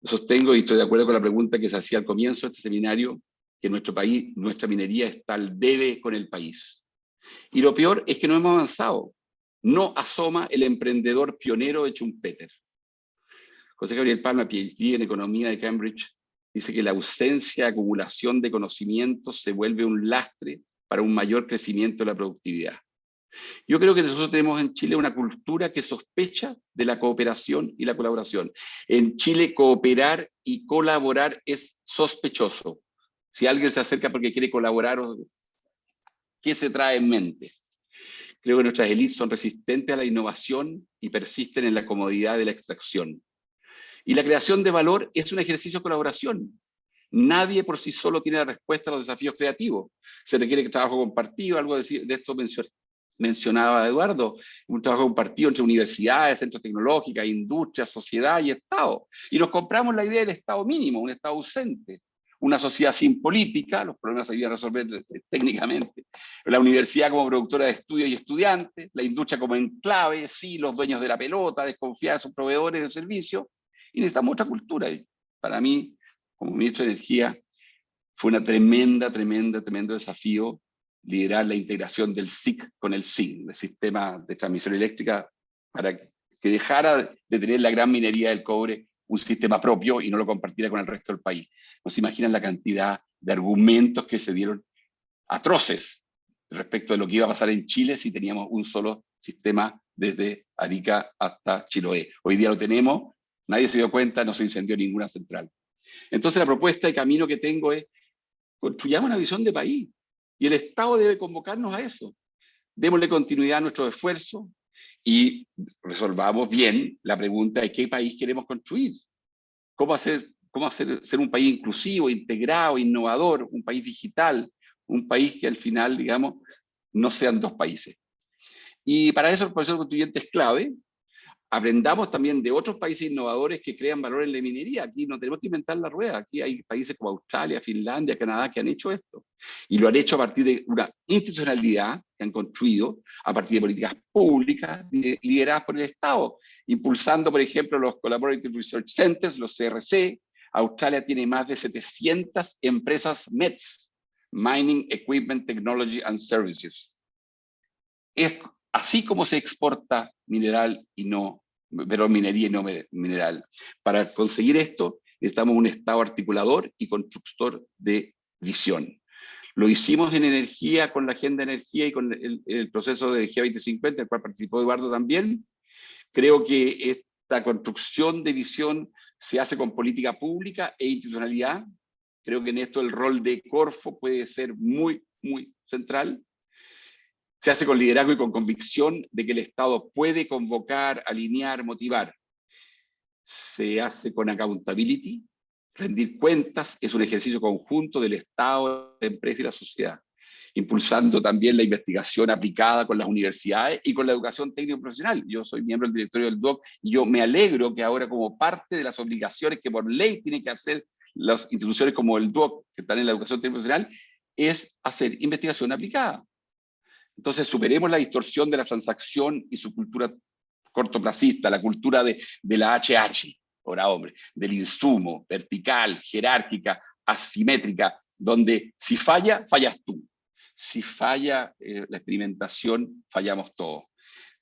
Sostengo y estoy de acuerdo con la pregunta que se hacía al comienzo de este seminario, que nuestro país, nuestra minería está al debe con el país. Y lo peor es que no hemos avanzado. No asoma el emprendedor pionero de Schumpeter. José Gabriel Palma, PhD en Economía de Cambridge, dice que la ausencia de acumulación de conocimientos se vuelve un lastre para un mayor crecimiento de la productividad. Yo creo que nosotros tenemos en Chile una cultura que sospecha de la cooperación y la colaboración. En Chile cooperar y colaborar es sospechoso. Si alguien se acerca porque quiere colaborar, ¿qué se trae en mente? Creo que nuestras élites son resistentes a la innovación y persisten en la comodidad de la extracción. Y la creación de valor es un ejercicio de colaboración. Nadie por sí solo tiene la respuesta a los desafíos creativos. Se requiere trabajo compartido, algo de esto mencionaba Eduardo, un trabajo compartido entre universidades, centros tecnológicos, industrias, sociedad y Estado. Y nos compramos la idea del Estado mínimo, un Estado ausente. Una sociedad sin política, los problemas se iban a resolver técnicamente. La universidad como productora de estudios y estudiantes, la industria como enclave, sí, los dueños de la pelota, desconfiar de sus proveedores de servicios. Y necesitamos otra cultura. Y para mí, como ministro de Energía, fue una tremendo desafío liderar la integración del SIC con el SIN, el Sistema de Transmisión Eléctrica, para que dejara de tener la gran minería del cobre un sistema propio y no lo compartiera con el resto del país. No se imaginan la cantidad de argumentos que se dieron atroces respecto de lo que iba a pasar en Chile si teníamos un solo sistema desde Arica hasta Chiloé. Hoy día lo tenemos. Nadie se dio cuenta, no se incendió ninguna central. Entonces la propuesta de camino que tengo es, construyamos una visión de país, y el Estado debe convocarnos a eso. Démosle continuidad a nuestros esfuerzos y resolvamos bien la pregunta de qué país queremos construir. Cómo hacer ser un país inclusivo, integrado, innovador, un país digital, un país que al final, digamos, no sean dos países. Y para eso el proceso constituyente es clave. Aprendamos también de otros países innovadores que crean valor en la minería. Aquí no tenemos que inventar la rueda. Aquí hay países como Australia, Finlandia, Canadá que han hecho esto. Y lo han hecho a partir de una institucionalidad que han construido, a partir de políticas públicas lideradas por el Estado, impulsando, por ejemplo, los Collaborative Research Centers, los CRC. Australia tiene más de 700 empresas METS, Mining, Equipment, Technology and Services. Es así como se exporta mineral y no, pero minería y no mineral. Para conseguir esto necesitamos un Estado articulador y constructor de visión. Lo hicimos en energía con la Agenda de Energía y con el proceso de Energía 2050, el cual participó Eduardo también. Creo que esta construcción de visión se hace con política pública e institucionalidad. Creo que en esto el rol de Corfo puede ser muy central. Se hace con liderazgo y con convicción de que el Estado puede convocar, alinear, motivar. se hace con accountability. Rendir cuentas es un ejercicio conjunto del Estado, la empresa y la sociedad, impulsando también la investigación aplicada con las universidades y con la educación técnico profesional. Yo soy miembro del directorio del DUOC y yo me alegro que ahora, como parte de las obligaciones que por ley tienen que hacer las instituciones como el DUOC, que están en la educación técnico profesional, es hacer investigación aplicada. Entonces superemos la distorsión de la transacción y su cultura cortoplacista, la cultura de la HH, ahora hombre, del insumo, vertical, jerárquica, asimétrica, donde si falla, fallas tú. Si falla la experimentación, fallamos todos.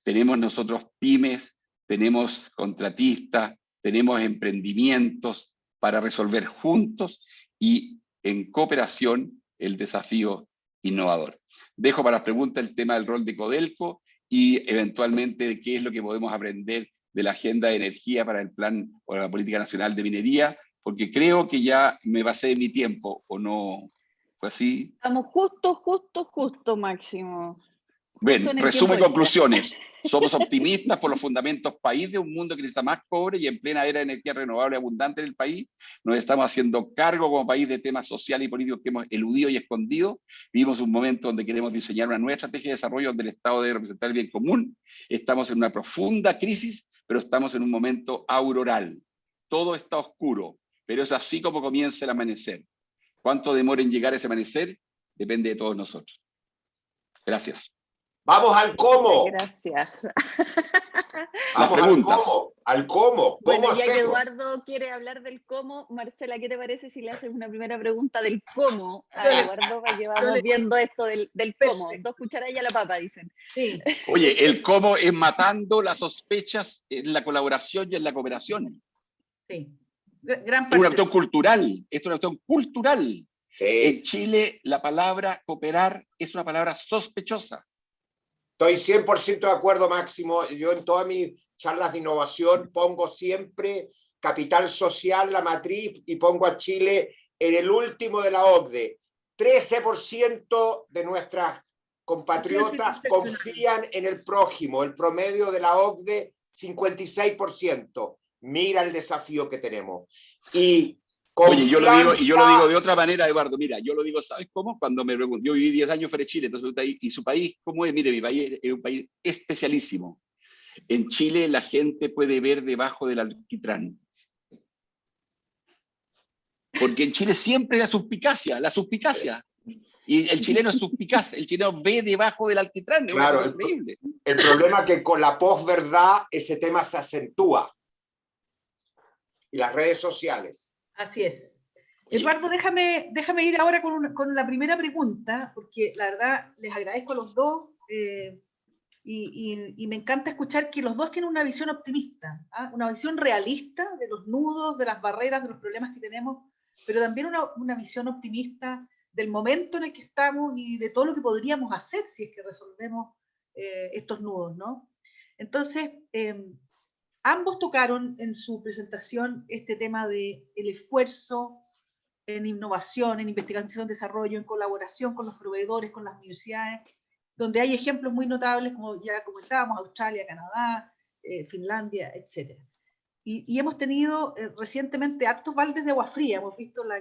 Tenemos nosotros pymes, tenemos contratistas, tenemos emprendimientos para resolver juntos y en cooperación el desafío innovador. Dejo para las preguntas el tema del rol de Codelco y eventualmente de qué es lo que podemos aprender de la agenda de energía para el plan o la política nacional de minería, porque creo que ya me pasé de mi tiempo, ¿o no fue así? Estamos justo, Máximo. Bien, en el resumo y tiempo conclusiones. Somos optimistas por los fundamentos país de un mundo que necesita más cobre y en plena era de energía renovable abundante en el país. Nos estamos haciendo cargo como país de temas sociales y políticos que hemos eludido y escondido. Vivimos un momento donde queremos diseñar una nueva estrategia de desarrollo donde el Estado debe representar el bien común. Estamos en una profunda crisis, pero estamos en un momento auroral. Todo está oscuro, pero es así como comienza el amanecer. ¿Cuánto demora en llegar ese amanecer? Depende de todos nosotros. Gracias. Vamos al cómo. Gracias. Vamos al cómo. Bueno, ¿Cómo ya que hacemos? Eduardo quiere hablar del cómo, Marcela, ¿qué te parece si le haces una primera pregunta del cómo a Eduardo para que vamos viendo esto del cómo? Perfecto. 2 cucharadas a la papa, dicen. Sí. Oye, el cómo es matando las sospechas en la colaboración y en la cooperación. Sí. Gran Es parte. una cuestión cultural, es una cuestión cultural. Sí, En Chile la palabra cooperar es una palabra sospechosa. estoy 100% de acuerdo, Máximo. Yo en todas mis charlas de innovación pongo siempre capital social, la matriz, y pongo a Chile en el último de la OCDE. 13% de nuestras compatriotas confían en el prójimo. El promedio de la OCDE, 56%. Mira el desafío que tenemos. Y oye, yo lo digo de otra manera, Eduardo. Mira, yo lo digo, ¿sabes cómo? Cuando me pregunto, yo viví 10 años fuera de Chile, entonces, ¿y su país cómo es? Mire, mi país es un país especialísimo. En Chile la gente puede ver debajo del alquitrán. Porque en Chile siempre la suspicacia. Y el chileno es suspicaz, el chileno ve debajo del alquitrán, es una cosa increíble. El problema es que con la posverdad ese tema se acentúa. Y las redes sociales. Así es. Eduardo, déjame ir ahora con la primera pregunta, porque la verdad les agradezco a los dos y me encanta escuchar que los dos tienen una visión optimista, ¿ah? Una visión realista de los nudos, de las barreras, de los problemas que tenemos, pero también una visión optimista del momento en el que estamos y de todo lo que podríamos hacer si es que resolvemos estos nudos, ¿no? Entonces, ambos tocaron en su presentación este tema del esfuerzo en innovación, en investigación, desarrollo, en colaboración con los proveedores, con las universidades, donde hay ejemplos muy notables, como ya comentábamos, Australia, Canadá, Finlandia, etc. Y hemos tenido recientemente hartos baldes de agua fría. Hemos visto la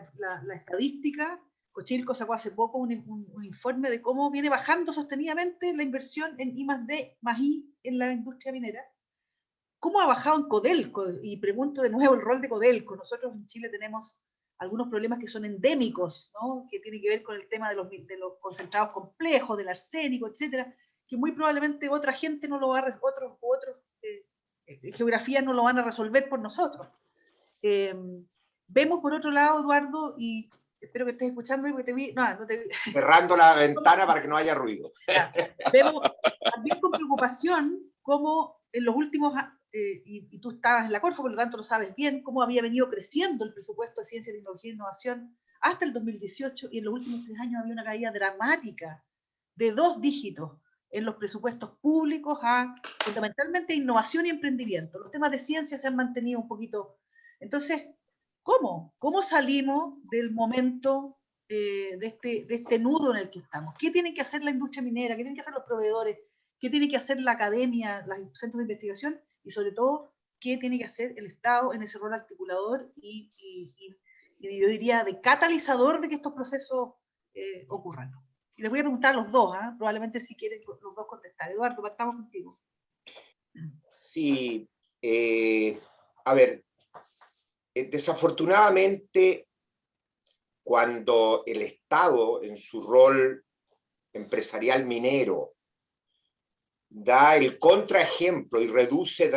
estadística. Cochilco sacó hace poco un informe de cómo viene bajando sostenidamente la inversión en I+D+I en la industria minera. ¿Cómo ha bajado en Codelco? Y pregunto de nuevo el rol de Codelco. Nosotros en Chile tenemos algunos problemas que son endémicos, ¿no? Que tienen que ver con el tema de los concentrados complejos, del arsénico, etcétera, que muy probablemente otra gente no lo va a otros geografías no lo van a resolver por nosotros. Vemos por otro lado, Eduardo, y espero que estés escuchando porque te vi, no te vi. Cerrando la ventana para que no haya ruido. Vemos también con preocupación cómo en los últimos y tú estabas en la Corfo, por lo tanto lo sabes bien, cómo había venido creciendo el presupuesto de ciencia, tecnología e innovación hasta el 2018, y en los últimos 3 años había una caída dramática de 2 dígitos en los presupuestos públicos a fundamentalmente innovación y emprendimiento. Los temas de ciencia se han mantenido un poquito. Entonces, ¿cómo salimos del momento de este nudo en el que estamos? ¿Qué tiene que hacer la industria minera? ¿Qué tienen que hacer los proveedores? ¿Qué tiene que hacer la academia, los centros de investigación? Y sobre todo, qué tiene que hacer el Estado en ese rol articulador y yo diría de catalizador de que estos procesos ocurran. Y les voy a preguntar a los dos, probablemente si quieren los dos contestar. Eduardo, partamos contigo. Sí, a ver, desafortunadamente, cuando el Estado, en su rol empresarial minero, da el contraejemplo y reduce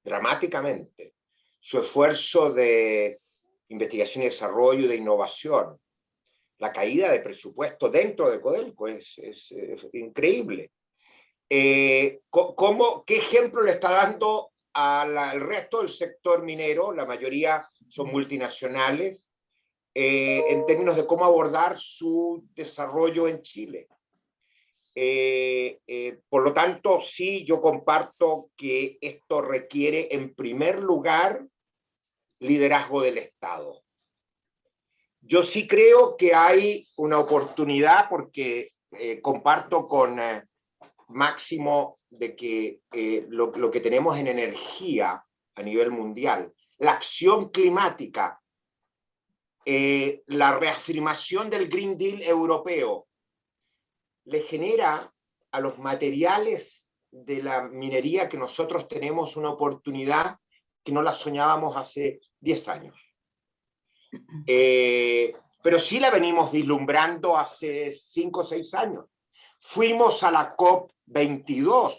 dramáticamente su esfuerzo de investigación y desarrollo y de innovación, la caída de presupuesto dentro de Codelco es increíble. ¿Qué ejemplo le está dando al resto del sector minero? La mayoría son multinacionales, en términos de cómo abordar su desarrollo en Chile. Por lo tanto, sí, yo comparto que esto requiere, en primer lugar, liderazgo del Estado. Yo sí creo que hay una oportunidad, porque comparto con Máximo de que lo que tenemos en energía a nivel mundial, la acción climática, la reafirmación del Green Deal europeo, le genera a los materiales de la minería que nosotros tenemos una oportunidad que no la soñábamos hace 10 años. Pero sí la venimos vislumbrando hace 5 o 6 años. Fuimos a la COP22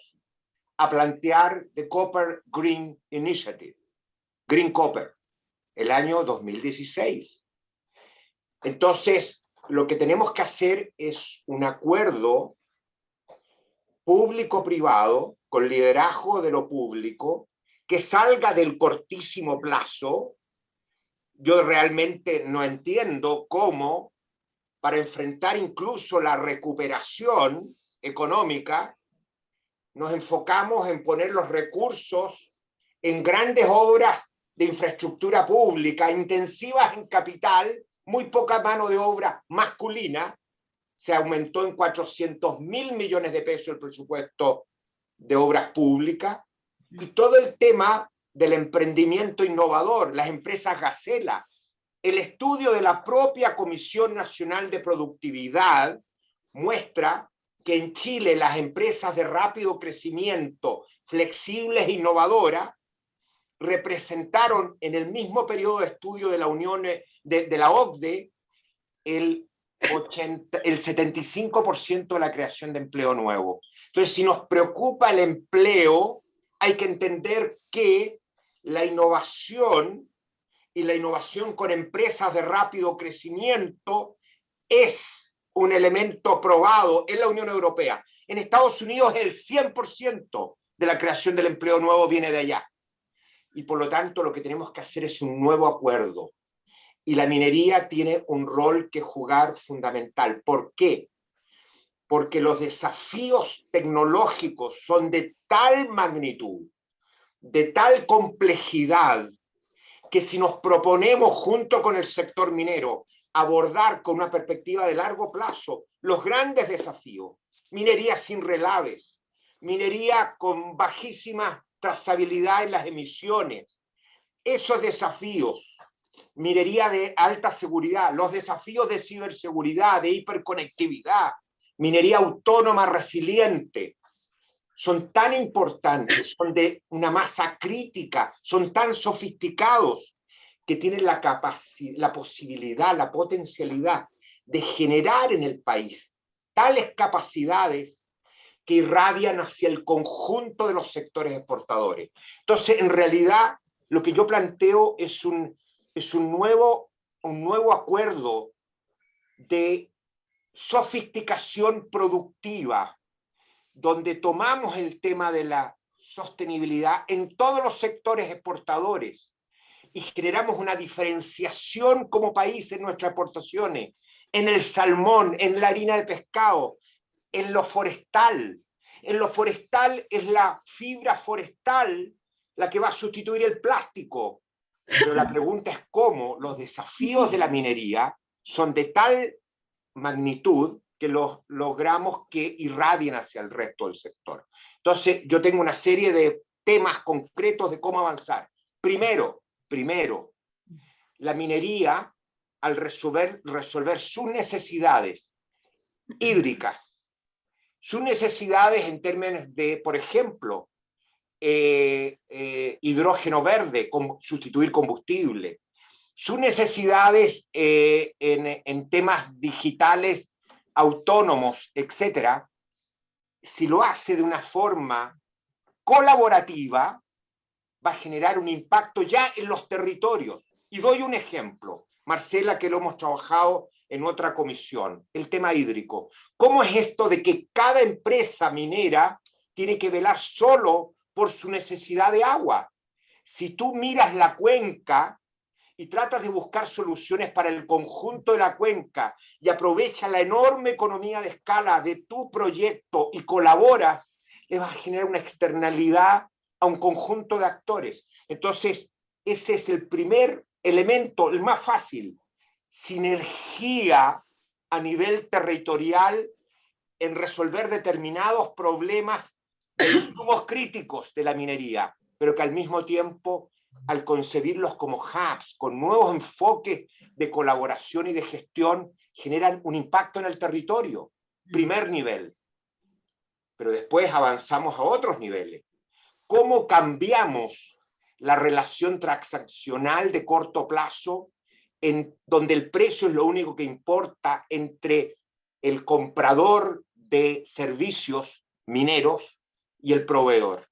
a plantear The Copper Green Initiative, Green Copper, el año 2016. Entonces, lo que tenemos que hacer es un acuerdo público-privado, con liderazgo de lo público, que salga del cortísimo plazo. Yo realmente no entiendo cómo, para enfrentar incluso la recuperación económica, nos enfocamos en poner los recursos en grandes obras de infraestructura pública, intensivas en capital, muy poca mano de obra masculina. Se aumentó en 400.000 millones de pesos el presupuesto de obras públicas, y todo el tema del emprendimiento innovador, las empresas Gacela. El estudio de la propia Comisión Nacional de Productividad muestra que en Chile las empresas de rápido crecimiento, flexibles e innovadoras, representaron en el mismo periodo de estudio de la Unión de la OCDE el 75% de la creación de empleo nuevo. Entonces, si nos preocupa el empleo, hay que entender que la innovación y la innovación con empresas de rápido crecimiento es un elemento probado en la Unión Europea. En Estados Unidos el 100% de la creación del empleo nuevo viene de allá. Y por lo tanto lo que tenemos que hacer es un nuevo acuerdo. Y la minería tiene un rol que jugar fundamental. ¿Por qué? Porque los desafíos tecnológicos son de tal magnitud, de tal complejidad, que si nos proponemos junto con el sector minero abordar con una perspectiva de largo plazo los grandes desafíos, minería sin relaves, minería con bajísima trazabilidad en las emisiones, esos desafíos, minería de alta seguridad, los desafíos de ciberseguridad, de hiperconectividad, minería autónoma resiliente, son tan importantes, son de una masa crítica, son tan sofisticados que tienen la capacidad, la posibilidad, la potencialidad de generar en el país tales capacidades que irradian hacia el conjunto de los sectores exportadores. Entonces, en realidad, lo que yo planteo es un nuevo acuerdo de sofisticación productiva, donde tomamos el tema de la sostenibilidad en todos los sectores exportadores y generamos una diferenciación como país en nuestras exportaciones, en el salmón, en la harina de pescado, en lo forestal. En lo forestal es la fibra forestal la que va a sustituir el plástico. Pero la pregunta es cómo los desafíos de la minería son de tal magnitud que los logramos que irradien hacia el resto del sector. Entonces, yo tengo una serie de temas concretos de cómo avanzar. Primero, la minería, al resolver sus necesidades hídricas, sus necesidades en términos de, por ejemplo, hidrógeno verde, sustituir combustible, sus necesidades en temas digitales autónomos, etcétera, si lo hace de una forma colaborativa, va a generar un impacto ya en los territorios. Y doy un ejemplo, Marcela, que lo hemos trabajado en otra comisión, el tema hídrico. ¿Cómo es esto de que cada empresa minera tiene que velar solo por su necesidad de agua? Si tú miras la cuenca y tratas de buscar soluciones para el conjunto de la cuenca y aprovechas la enorme economía de escala de tu proyecto y colaboras, le vas a generar una externalidad a un conjunto de actores. Entonces, ese es el primer elemento, el más fácil, sinergia a nivel territorial en resolver determinados problemas de los insumos críticos de la minería, pero que al mismo tiempo, al concebirlos como hubs, con nuevos enfoques de colaboración y de gestión, generan un impacto en el territorio. Primer nivel. Pero después avanzamos a otros niveles. ¿Cómo cambiamos la relación transaccional de corto plazo, en donde el precio es lo único que importa, entre el comprador de servicios mineros y el proveedor?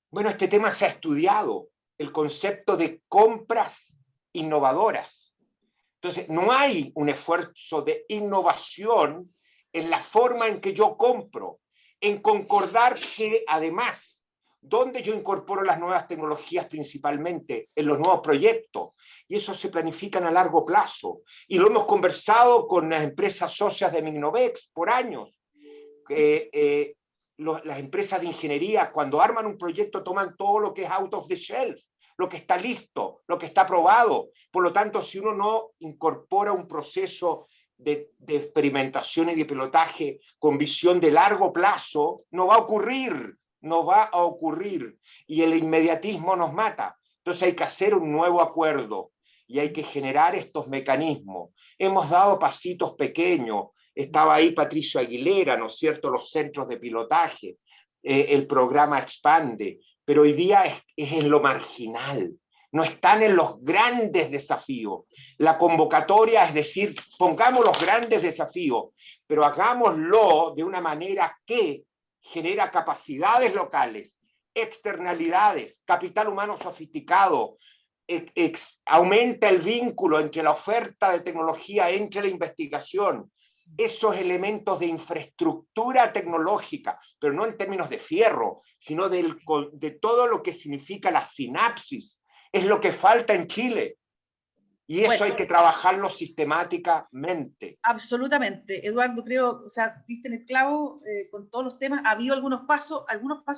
Bueno, este tema se ha estudiado, el concepto de compras innovadoras. Entonces, no hay un esfuerzo de innovación en la forma en que yo compro, en concordar que además, donde yo incorporo las nuevas tecnologías principalmente, en los nuevos proyectos, y eso se planifican a largo plazo. Y lo hemos conversado con las empresas socias de Mignovex por años. Las empresas de ingeniería, cuando arman un proyecto, toman todo lo que es out of the shelf, lo que está listo, lo que está probado. Por lo tanto, si uno no incorpora un proceso de experimentación y de pilotaje con visión de largo plazo, no va a ocurrir, no va a ocurrir. Y el inmediatismo nos mata. Entonces hay que hacer un nuevo acuerdo y hay que generar estos mecanismos. Hemos dado pasitos pequeños. Estaba ahí Patricio Aguilera, ¿no es cierto?, los centros de pilotaje, el programa Expande, pero hoy día es en lo marginal, no están en los grandes desafíos. La convocatoria es decir, pongamos los grandes desafíos, pero hagámoslo de una manera que genera capacidades locales, externalidades, capital humano sofisticado, aumenta el vínculo entre la oferta de tecnología, entre la investigación, esos elementos de infraestructura tecnológica, pero no en términos de fierro, sino de todo lo que significa la sinapsis, es lo que falta en Chile. Y eso hay que trabajarlo sistemáticamente. Absolutamente. Eduardo, creo, o sea, viste en el clavo con todos los temas. Ha habido algunos pasos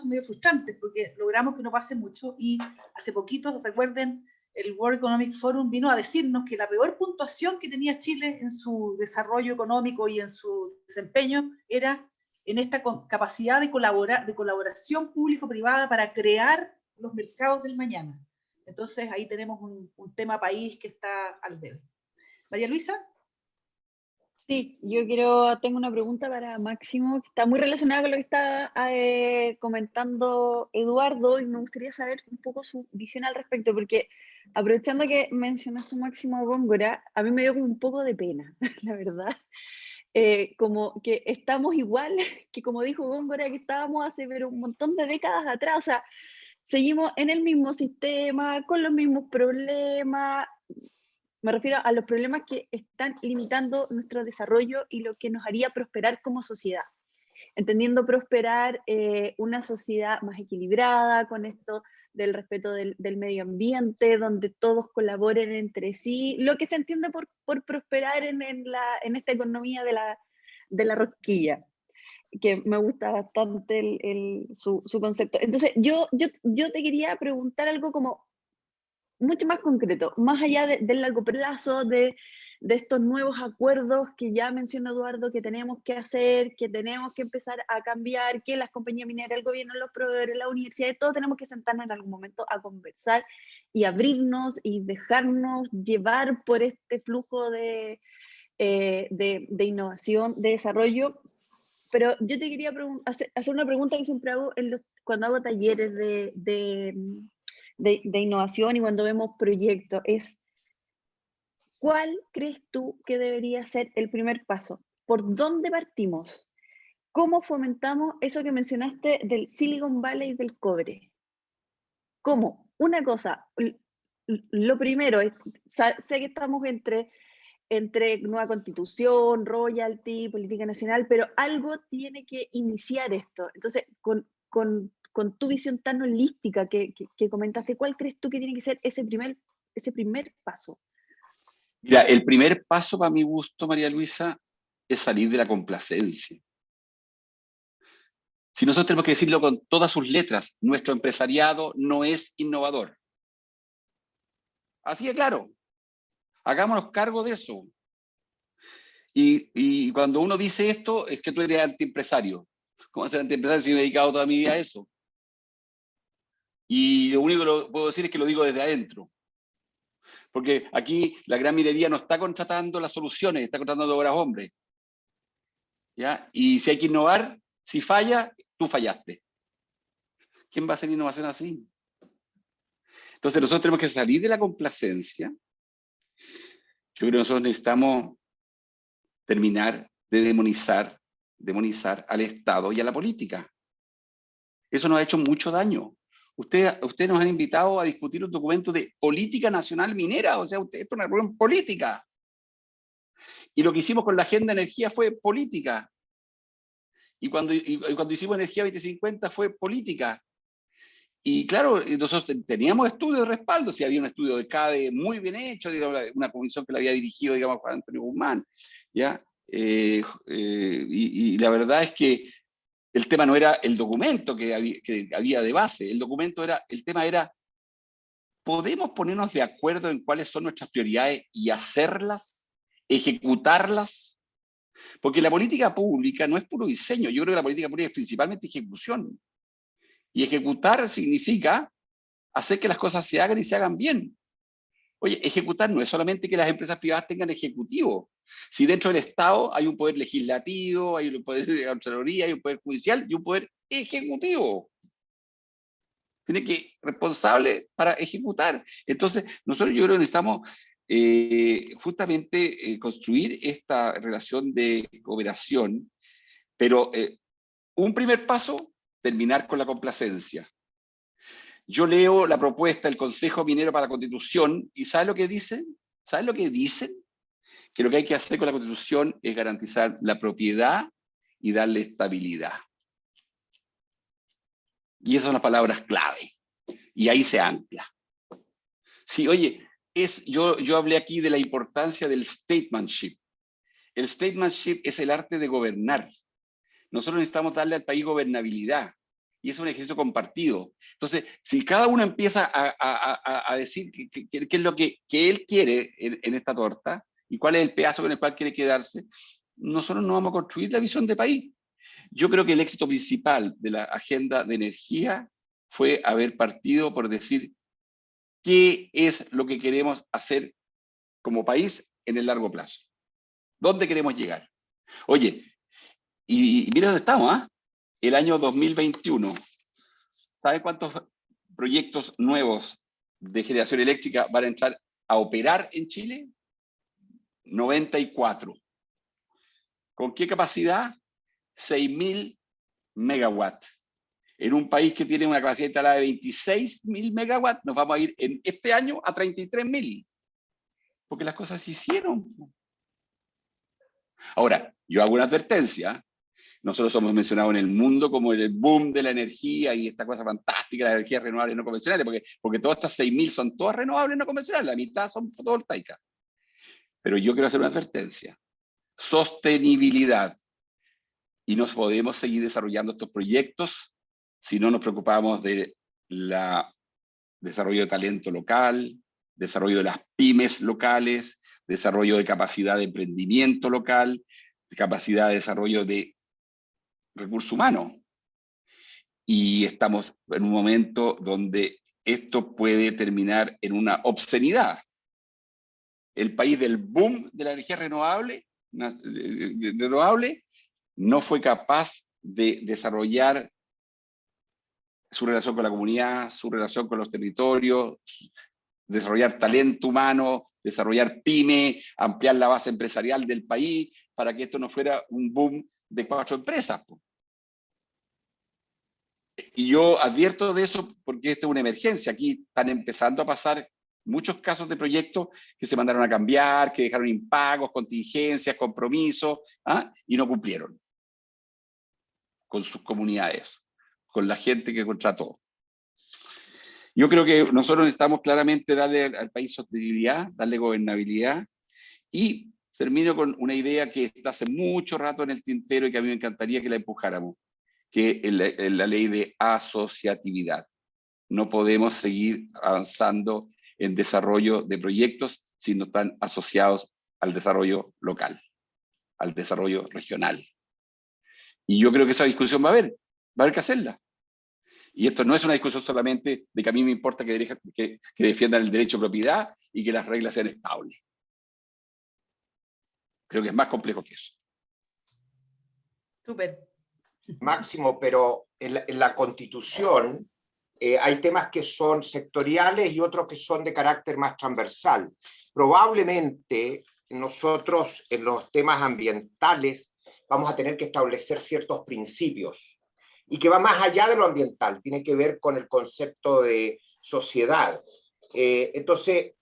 medio frustrantes, porque logramos que no pase mucho, y hace poquito, recuerden, el World Economic Forum vino a decirnos que la peor puntuación que tenía Chile en su desarrollo económico y en su desempeño era en esta capacidad de colaboración público-privada para crear los mercados del mañana. Entonces ahí tenemos un tema país que está al debe. María Luisa. Sí, tengo una pregunta para Máximo, que está muy relacionada con lo que está comentando Eduardo, y me gustaría saber un poco su visión al respecto, porque aprovechando que mencionaste Máximo Góngora, a mí me dio como un poco de pena, la verdad, como que estamos igual que, como dijo Góngora, que estábamos hace un montón de décadas atrás. O sea, seguimos en el mismo sistema, con los mismos problemas. Me refiero a los problemas que están limitando nuestro desarrollo y lo que nos haría prosperar como sociedad. Entendiendo prosperar una sociedad más equilibrada, con esto del respeto del medio ambiente, donde todos colaboren entre sí, lo que se entiende por prosperar en esta economía de la rosquilla, que me gusta bastante su concepto. Entonces, yo te quería preguntar algo como mucho más concreto, más allá del largo plazo, de de estos nuevos acuerdos que ya mencionó Eduardo, que tenemos que hacer, que tenemos que empezar a cambiar, que las compañías mineras, el gobierno, los proveedores, las universidades, todos tenemos que sentarnos en algún momento a conversar y abrirnos y dejarnos llevar por este flujo de innovación, de desarrollo. Pero yo te quería hacer una pregunta que siempre hago cuando hago talleres de innovación y cuando vemos proyectos, es ¿cuál crees tú que debería ser el primer paso? ¿Por dónde partimos? ¿Cómo fomentamos eso que mencionaste del Silicon Valley y del cobre? ¿Cómo? Una cosa, lo primero, sé que estamos entre nueva constitución, royalty, política nacional, pero algo tiene que iniciar esto. Entonces, con tu visión tan holística que comentaste, ¿cuál crees tú que tiene que ser ese primer paso? Mira, el primer paso para mi gusto, María Luisa, es salir de la complacencia. Si nosotros tenemos que decirlo con todas sus letras, nuestro empresariado no es innovador. Así de claro. Hagámonos cargo de eso. Y cuando uno dice esto, es que tú eres antiempresario. ¿Cómo ser antiempresario si me he dedicado toda mi vida a eso? Y lo único que puedo decir es que lo digo desde adentro. Porque aquí la gran minería no está contratando las soluciones, está contratando obras hombres. ¿Ya? Y si hay que innovar, si falla, tú fallaste. ¿Quién va a hacer innovación así? Entonces nosotros tenemos que salir de la complacencia. Yo creo que nosotros necesitamos terminar de demonizar al Estado y a la política. Eso nos ha hecho mucho daño. Ustedes nos han invitado a discutir un documento de política nacional minera, o sea, esto es una reunión política. Y lo que hicimos con la agenda de energía fue política. Y cuando hicimos Energía 2050 fue política. Y claro, nosotros teníamos estudios de respaldo, si había un estudio de CADE muy bien hecho, digamos, una comisión que la había dirigido, digamos, Juan Antonio Guzmán, ¿ya? Y la verdad es que el tema no era el documento que había de base, el tema era, ¿podemos ponernos de acuerdo en cuáles son nuestras prioridades y hacerlas, ejecutarlas? Porque la política pública no es puro diseño, yo creo que la política pública es principalmente ejecución. Y ejecutar significa hacer que las cosas se hagan y se hagan bien. Oye, ejecutar no es solamente que las empresas privadas tengan ejecutivos. Si dentro del Estado hay un poder legislativo, hay un poder de Contraloría, hay un poder judicial y un poder ejecutivo. Tiene que responsable para ejecutar. Entonces, nosotros yo creo que necesitamos justamente construir esta relación de cooperación, pero un primer paso, terminar con la complacencia. Yo leo la propuesta del Consejo Minero para la Constitución y ¿sabes lo que dicen? ¿Sabes lo que dicen? Que lo que hay que hacer con la Constitución es garantizar la propiedad y darle estabilidad. Y esas son las palabras clave. Y ahí se ancla. Sí, oye, yo hablé aquí de la importancia del statesmanship. El statesmanship es el arte de gobernar. Nosotros necesitamos darle al país gobernabilidad. Y es un ejercicio compartido. Entonces, si cada uno empieza a decir qué es lo que él quiere en esta torta y cuál es el pedazo con el cual quiere quedarse, nosotros no vamos a construir la visión de país. Yo creo que el éxito principal de la agenda de energía fue haber partido por decir qué es lo que queremos hacer como país en el largo plazo. ¿Dónde queremos llegar? Oye, y mira dónde estamos, ¿ah? El año 2021. ¿Saben cuántos proyectos nuevos de generación eléctrica van a entrar a operar en Chile? 94. ¿Con qué capacidad? 6.000 megawatts. En un país que tiene una capacidad instalada de 26.000 megawatts, nos vamos a ir en este año a 33.000. Porque las cosas se hicieron. Ahora, yo hago una advertencia. Nosotros somos mencionados en el mundo como el boom de la energía y esta cosa fantástica de las energías renovables no convencionales, porque todas estas 6.000 son todas renovables no convencionales, la mitad son fotovoltaicas. Pero yo quiero hacer una advertencia. Sostenibilidad. Y no podemos seguir desarrollando estos proyectos si no nos preocupamos de desarrollo de talento local, desarrollo de las pymes locales, desarrollo de capacidad de emprendimiento local, de capacidad de desarrollo de recursos humanos. Y estamos en un momento donde esto puede terminar en una obscenidad. El país del boom de la energía renovable no fue capaz de desarrollar su relación con la comunidad, su relación con los territorios, desarrollar talento humano, desarrollar pyme, ampliar la base empresarial del país, para que esto no fuera un boom de 4 empresas. Y yo advierto de eso porque esta es una emergencia. Aquí están empezando a pasar muchos casos de proyectos que se mandaron a cambiar, que dejaron impagos, contingencias, compromisos, y no cumplieron con sus comunidades, con la gente que contrató. Yo creo que nosotros necesitamos claramente darle al país sostenibilidad, darle gobernabilidad, y termino con una idea que está hace mucho rato en el tintero y que a mí me encantaría que la empujáramos, que es la ley de asociatividad. No podemos seguir avanzando en desarrollo de proyectos si no están asociados al desarrollo local, al desarrollo regional. Y yo creo que esa discusión va a haber que hacerla. Y esto no es una discusión solamente de que a mí me importa que defiendan el derecho de propiedad y que las reglas sean estables. Creo que es más complejo que eso. Súper. Máximo, pero en la Constitución hay temas que son sectoriales y otros que son de carácter más transversal. Probablemente nosotros en los temas ambientales vamos a tener que establecer ciertos principios y que va más allá de lo ambiental, tiene que ver con el concepto de sociedad. Entonces,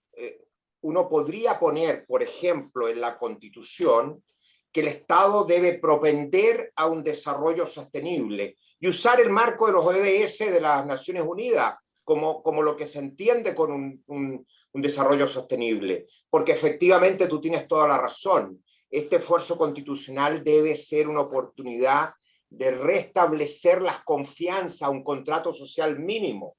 uno podría poner, por ejemplo, en la Constitución que el Estado debe propender a un desarrollo sostenible y usar el marco de los ODS de las Naciones Unidas como lo que se entiende con un desarrollo sostenible, porque efectivamente tú tienes toda la razón. Este esfuerzo constitucional debe ser una oportunidad de restablecer las confianzas, un contrato social mínimo,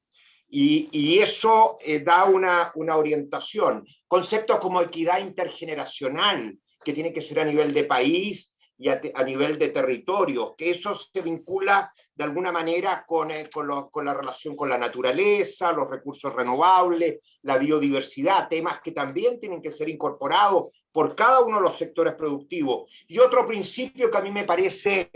y eso da una orientación. Conceptos como equidad intergeneracional, que tiene que ser a nivel de país y a nivel de territorio, que eso se vincula de alguna manera con la relación con la naturaleza, los recursos renovables, la biodiversidad, temas que también tienen que ser incorporados por cada uno de los sectores productivos. Y otro principio que a mí me parece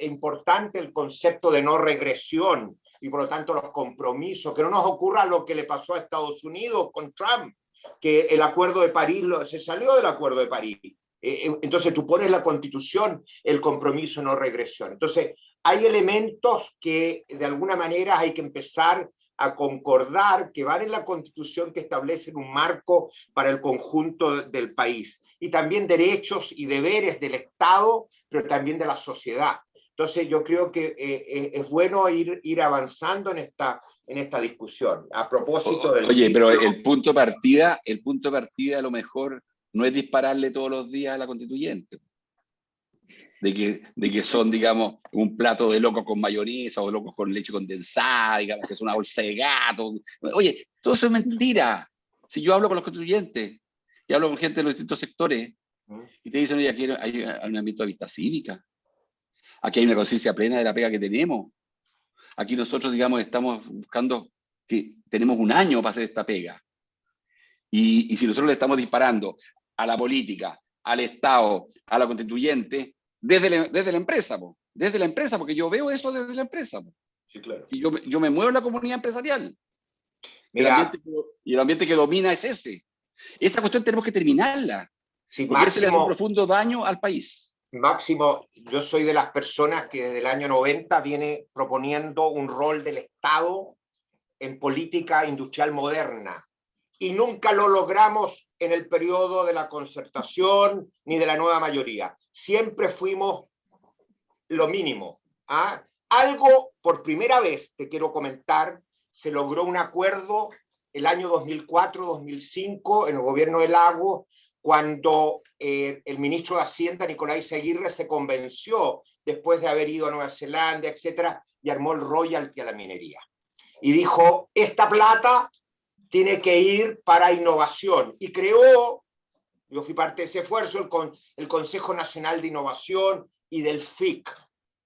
importante, el concepto de no regresión, y por lo tanto los compromisos, que no nos ocurra lo que le pasó a Estados Unidos con Trump, que el Acuerdo de París, se salió del Acuerdo de París. Entonces tú pones la Constitución, el compromiso no regresión. Entonces hay elementos que de alguna manera hay que empezar a concordar, que van en la Constitución, que establecen un marco para el conjunto del país. Y también derechos y deberes del Estado, pero también de la sociedad. Entonces yo creo que es bueno ir avanzando en esta discusión. A propósito del... Oye, pero el punto de partida a lo mejor no es dispararle todos los días a la constituyente. De que son, digamos, un plato de locos con mayonesa o locos con leche condensada, digamos, que es una bolsa de gato. Oye, todo eso es mentira. Si yo hablo con los constituyentes y hablo con gente de los distintos sectores y te dicen, oye, aquí hay un ámbito de vista cívica. Aquí hay una conciencia plena de la pega que tenemos. Aquí nosotros, digamos, estamos buscando que tenemos un año para hacer esta pega. Y si nosotros le estamos disparando a la política, al Estado, a la constituyente, desde la empresa, porque yo veo eso desde la empresa. Sí, claro. Y yo me muevo en la comunidad empresarial. Mira, Y el ambiente que domina es ese. Esa cuestión tenemos que terminarla. sí, Porque eso le hace un Máximo, profundo daño al país. Máximo, yo soy de las personas que desde el año 90 viene proponiendo un rol del Estado en política industrial moderna. Y nunca lo logramos en el periodo de la concertación ni de la nueva mayoría. Siempre fuimos lo mínimo. Algo, por primera vez, te quiero comentar, se logró un acuerdo el año 2004-2005 en el gobierno de Lagos, cuando el ministro de Hacienda, Nicolás Aguirre, se convenció, después de haber ido a Nueva Zelanda, etcétera, y armó el royalty a la minería. Y dijo, esta plata tiene que ir para innovación. Y creó Yo fui parte de ese esfuerzo, el Consejo Nacional de Innovación y del FIC.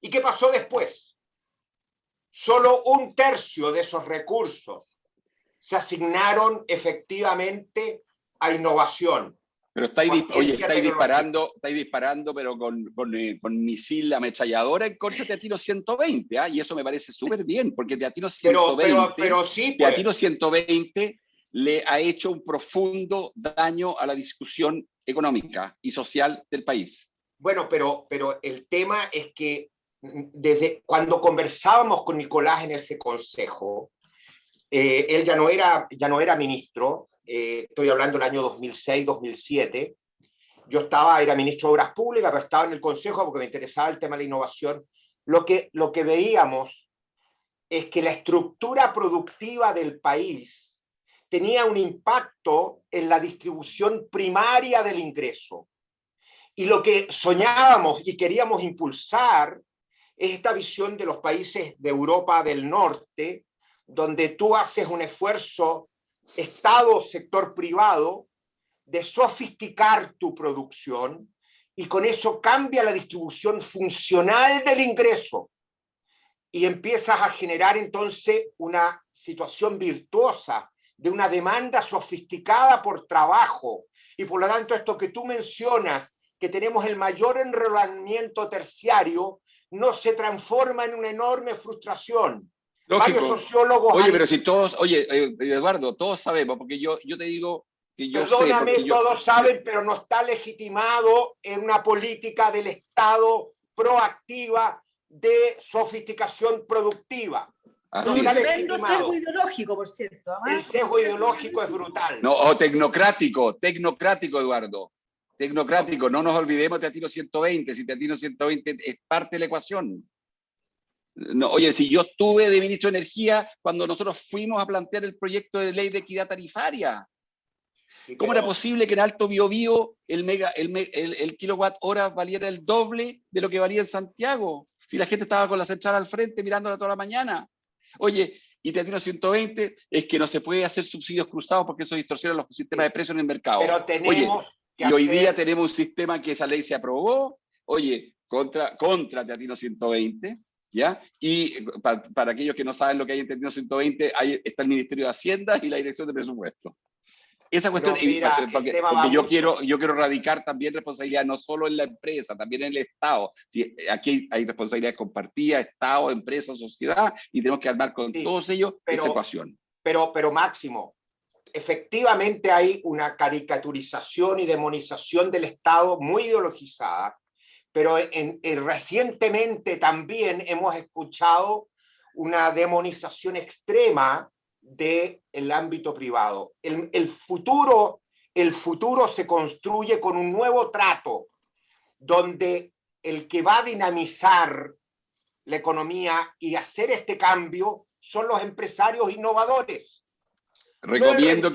¿Y qué pasó después? Solo 1/3 de esos recursos se asignaron efectivamente a innovación. Pero estáis disparando, pero con misil ametralladora en contra de Teatino 120, ¿ah? Y eso me parece súper bien, porque Teatino 120, pero sí, pues. Teatino 120 le ha hecho un profundo daño a la discusión económica y social del país. Bueno, pero el tema es que desde cuando conversábamos con Nicolás en ese consejo, él ya no era ministro, estoy hablando del año 2006, 2007, yo era ministro de Obras Públicas, pero estaba en el consejo porque me interesaba el tema de la innovación. Lo que veíamos es que la estructura productiva del país tenía un impacto en la distribución primaria del ingreso. Y lo que soñábamos y queríamos impulsar es esta visión de los países de Europa del Norte, donde tú haces un esfuerzo, Estado, sector privado, de sofisticar tu producción, y con eso cambia la distribución funcional del ingreso. Y empiezas a generar entonces una situación virtuosa de una demanda sofisticada por trabajo. Y por lo tanto, esto que tú mencionas, que tenemos el mayor enrolamiento terciario, no se transforma en una enorme frustración. Lógico. Varios sociólogos... Oye, pero si todos... Oye, Eduardo, todos sabemos, porque yo te digo que yo Perdóname, sé... todos saben, pero no está legitimado en una política del Estado proactiva de sofisticación productiva. Así Un es. tremendo sesgo ideológico, por cierto. El sesgo ideológico es brutal. No, o tecnocrático, Eduardo. Tecnocrático, no nos olvidemos de Teatino 120, si Teatino 120 es parte de la ecuación. No, oye, si yo estuve de ministro de Energía cuando nosotros fuimos a plantear el proyecto de ley de equidad tarifaria. Sí, ¿Cómo era posible que en Alto Biobío el kilowatt hora valiera el doble de lo que valía en Santiago? Si la gente estaba con la central al frente mirándola toda la mañana. Oye, y Teatino 120 es que no se puede hacer subsidios cruzados porque eso distorsiona los sistemas de precios en el mercado. Pero tenemos y hoy día tenemos un sistema que esa ley se aprobó, oye, contra Teatino 120, ¿ya? Y para aquellos que no saben lo que hay en Teatino 120, ahí está el Ministerio de Hacienda y la Dirección de Presupuesto. Esa cuestión, porque yo quiero radicar también responsabilidad no solo en la empresa, también en el Estado. Sí, aquí hay responsabilidad compartida, Estado, empresa, sociedad, y tenemos que armar con todos ellos esa ecuación. Pero Máximo, efectivamente hay una caricaturización y demonización del Estado muy ideologizada, pero recientemente también hemos escuchado una demonización extrema del ámbito privado. El futuro se construye con un nuevo trato, donde el que va a dinamizar la economía y hacer este cambio son los empresarios innovadores. Recomiendo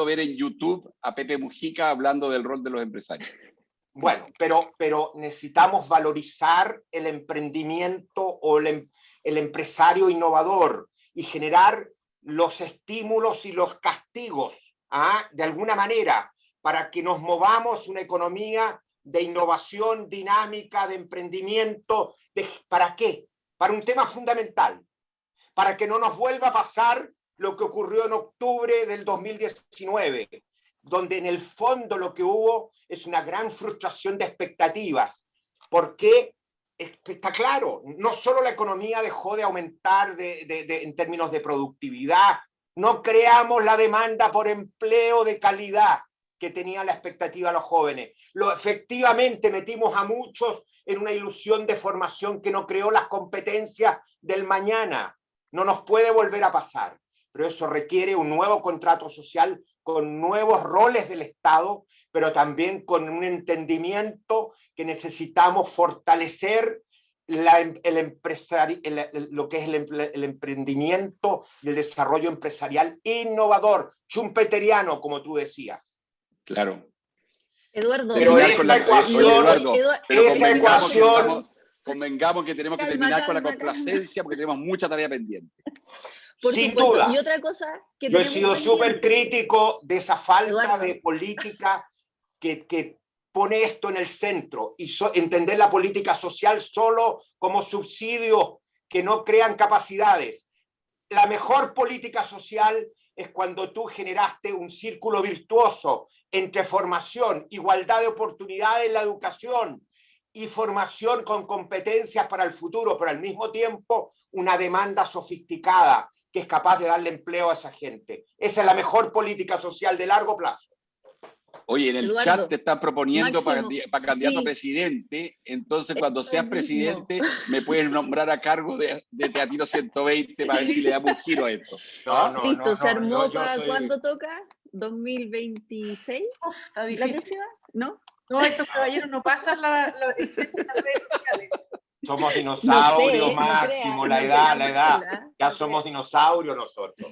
ver en YouTube a Pepe Mujica hablando del rol de los empresarios. Bueno, pero necesitamos valorizar el emprendimiento o el empresario innovador y generar los estímulos y los castigos, de alguna manera, para que nos movamos una economía de innovación dinámica, de emprendimiento. ¿Para qué? Para un tema fundamental, para que no nos vuelva a pasar lo que ocurrió en octubre del 2019, donde en el fondo lo que hubo es una gran frustración de expectativas, porque está claro, no solo la economía dejó de aumentar en términos de productividad, no creamos la demanda por empleo de calidad que tenía la expectativa los jóvenes. Efectivamente metimos a muchos en una ilusión de formación que no creó las competencias del mañana. No nos puede volver a pasar, pero eso requiere un nuevo contrato social con nuevos roles del Estado, pero también con un entendimiento que necesitamos fortalecer lo que es el emprendimiento y el desarrollo empresarial innovador, schumpeteriano, como tú decías. Claro. Eduardo, pero esa ecuación, convengamos que tenemos que terminar con la complacencia porque tenemos mucha tarea pendiente. Por sin supuesto. duda. Y otra cosa que Yo he tenemos sido pendiente, súper crítico de esa falta Eduardo, de política que pone esto en el centro y entender la política social solo como subsidios que no crean capacidades. La mejor política social es cuando tú generaste un círculo virtuoso entre formación, igualdad de oportunidades en la educación y formación con competencias para el futuro, pero al mismo tiempo una demanda sofisticada que es capaz de darle empleo a esa gente. Esa es la mejor política social de largo plazo. Oye, en el Eduardo, chat te están proponiendo para Máximo, candidato a sí. presidente, entonces cuando Eso seas mismo. presidente me puedes nombrar a cargo de Teatino 120 para ver si le damos un giro a esto. Listo, se armó yo para soy- cuándo toca, 2026, Uf, está la difícil. próxima, ¿no? No, estos caballeros no pasan las redes sociales. Somos dinosaurios, no Máximo, crea, la edad. Ya no somos crea. dinosaurios nosotros.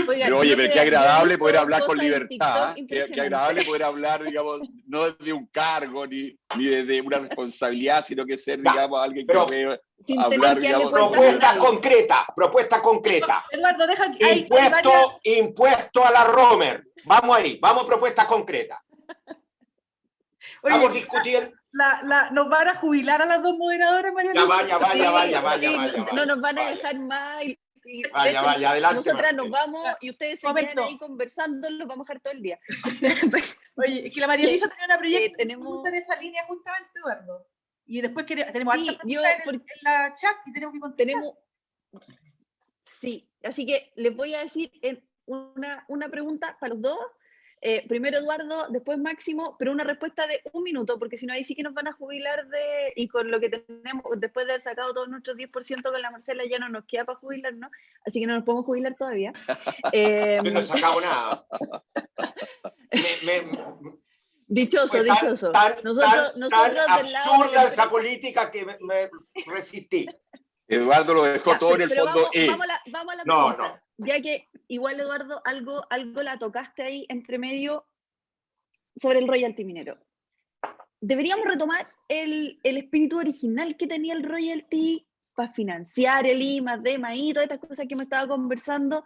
Oigan, Pero oye, no pero qué crea, yo he agradable visto poder hablar con cosas en libertad, TikTok qué impresionantes. agradable poder hablar, digamos, no desde un cargo ni desde una responsabilidad, sino que ser, Ya, digamos, alguien que pero puede Sin hablar, tener que darle digamos, cuentas a propuesta nadie. concreta. Eduardo, deja que hay varias. Impuesto a la Romer. Vamos ahí, vamos a propuestas concretas. Oye, Vamos a discutir. nos van a jubilar a las dos moderadoras, María Ya Luisa. vaya. No nos van a dejar más. Y de Vaya, hecho, adelante. nosotras nos Marcela. vamos y ustedes se Momento. quedan ahí conversando, los vamos a dejar todo el día. Oye, es que la María Luisa tenía una proyecto tenemos- en esa línea justamente, Eduardo. Y después tenemos Sí, hartas yo, preguntas en la chat y tenemos que contestar. Sí, así que les voy a decir una pregunta para los dos. Primero Eduardo, después Máximo, pero una respuesta de 1 minuto, porque si no ahí sí que nos van a jubilar y con lo que tenemos, después de haber sacado todos nuestros 10% con la Marcela, ya no nos queda para jubilarnos, así que no nos podemos jubilar todavía. Yo no he sacado nada. Dichoso. Nosotros tan del lado de la absurda esa empresa. política que me resistí. Eduardo lo dejó Ya, todo en el pero fondo. vamos a la No, pregunta. Ya que igual, Eduardo, algo la tocaste ahí entre medio sobre el royalty minero. Deberíamos retomar el espíritu original que tenía el royalty para financiar el I, más D, más I, todas estas cosas que me estaba conversando.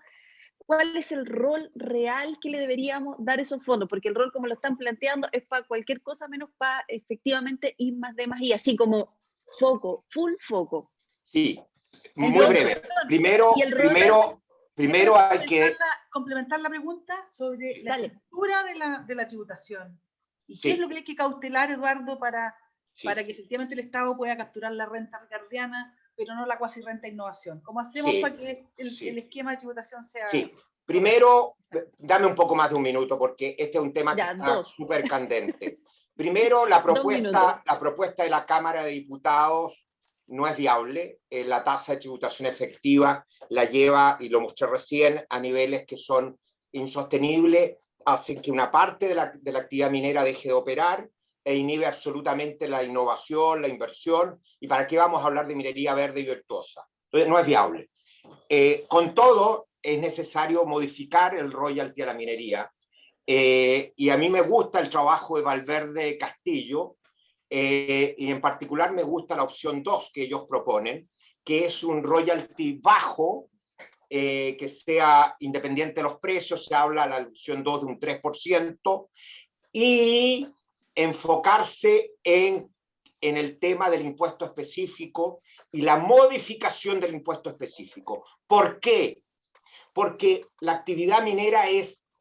¿Cuál es el rol real que le deberíamos dar a esos fondos? Porque el rol, como lo están planteando, es para cualquier cosa menos para efectivamente I más D más I, así como foco, full foco. Sí, muy Entonces, breve. Primero hay que... complementar la pregunta sobre la estructura de la tributación. ¿Y qué es lo que hay que cautelar, Eduardo, para que efectivamente el Estado pueda capturar la renta ricardiana, pero no la cuasi renta innovación? ¿Cómo hacemos para que el esquema de tributación sea...? Sí, primero, dame un poco más de 1 minuto, porque este es un tema que está súper candente. Primero, la propuesta de la Cámara de Diputados no es viable. La tasa de tributación efectiva la lleva, y lo mostré recién, a niveles que son insostenibles, hacen que una parte de la actividad minera deje de operar e inhibe absolutamente la innovación, la inversión, y para qué vamos a hablar de minería verde y virtuosa. Entonces, no es viable. Con todo, es necesario modificar el royalty a la minería, y a mí me gusta el trabajo de Valverde Castillo, y en particular me gusta la opción 2 que ellos proponen, que es un royalty bajo, que sea independiente de los precios. Se habla la opción 2 de un 3%, y enfocarse en el tema del impuesto específico y la modificación del impuesto específico. ¿Por qué? Porque la actividad minera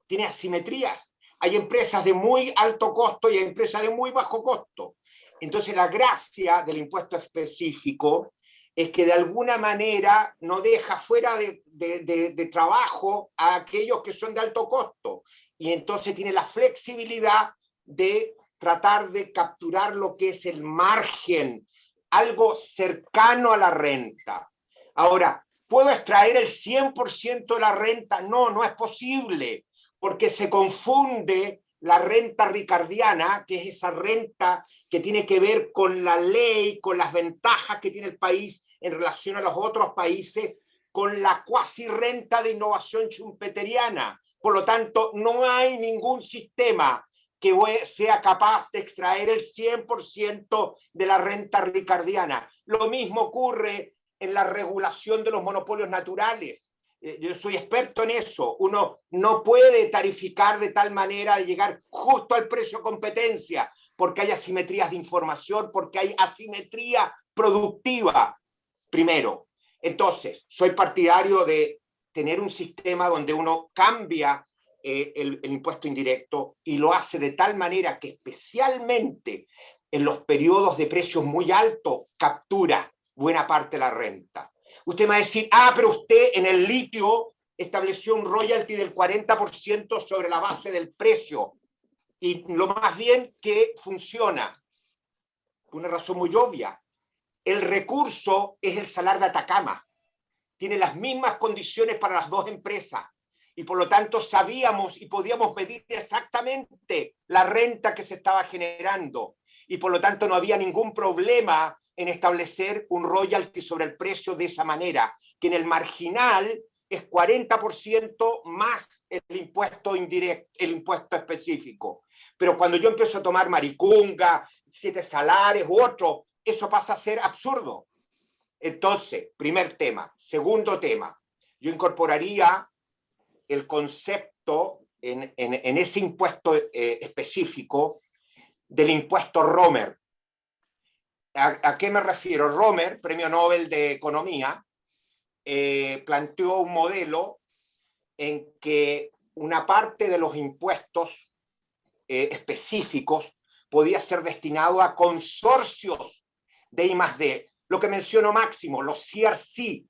tiene asimetrías. Hay empresas de muy alto costo y hay empresas de muy bajo costo. Entonces, la gracia del impuesto específico es que de alguna manera no deja fuera de trabajo a aquellos que son de alto costo. Y entonces tiene la flexibilidad de tratar de capturar lo que es el margen, algo cercano a la renta. Ahora, ¿puedo extraer el 100% de la renta? No, no es posible, porque se confunde la renta ricardiana, que es esa renta que tiene que ver con la ley, con las ventajas que tiene el país en relación a los otros países, con la cuasi renta de innovación schumpeteriana. Por lo tanto, no hay ningún sistema que sea capaz de extraer el 100% de la renta ricardiana. Lo mismo ocurre en la regulación de los monopolios naturales. Yo soy experto en eso. Uno no puede tarificar de tal manera de llegar justo al precio competencia, porque hay asimetrías de información, porque hay asimetría productiva, primero. Entonces, soy partidario de tener un sistema donde uno cambia el impuesto indirecto y lo hace de tal manera que especialmente en los periodos de precios muy altos captura buena parte de la renta. Usted me va a decir, pero usted en el litio estableció un royalty del 40% sobre la base del precio. Y lo más bien que funciona. Una razón muy obvia. El recurso es el salar de Atacama. Tiene las mismas condiciones para las dos empresas. Y por lo tanto sabíamos y podíamos medir exactamente la renta que se estaba generando. Y por lo tanto no había ningún problema en establecer un royalty sobre el precio de esa manera, que en el marginal es 40% más el impuesto indirecto, el impuesto específico. Pero cuando yo empiezo a tomar Maricunga, 7 salares u otro, eso pasa a ser absurdo. Entonces, primer tema. Segundo tema, yo incorporaría el concepto en ese impuesto específico del impuesto Romer. ¿A qué me refiero? Romer, premio Nobel de Economía, planteó un modelo en que una parte de los impuestos específicos podía ser destinado a consorcios de I+D, lo que menciono máximo, los CRC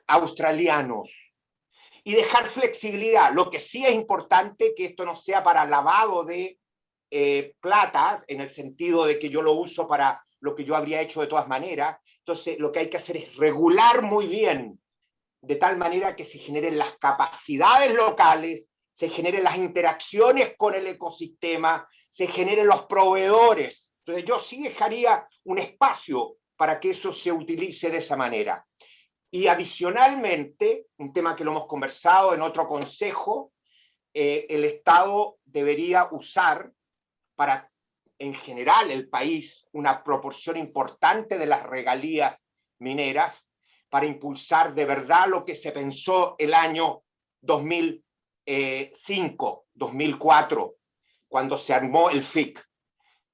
australianos, y dejar flexibilidad. Lo que sí es importante que esto no sea para lavado de platas, en el sentido de que yo lo uso para lo que yo habría hecho de todas maneras. Entonces, lo que hay que hacer es regular muy bien, de tal manera que se generen las capacidades locales, se generen las interacciones con el ecosistema, se generen los proveedores. Entonces, yo sí dejaría un espacio para que eso se utilice de esa manera. Y adicionalmente, un tema que lo hemos conversado en otro consejo, el Estado debería usar para, en general, el país, una proporción importante de las regalías mineras para impulsar de verdad lo que se pensó el año 2005, 2004, cuando se armó el FIC,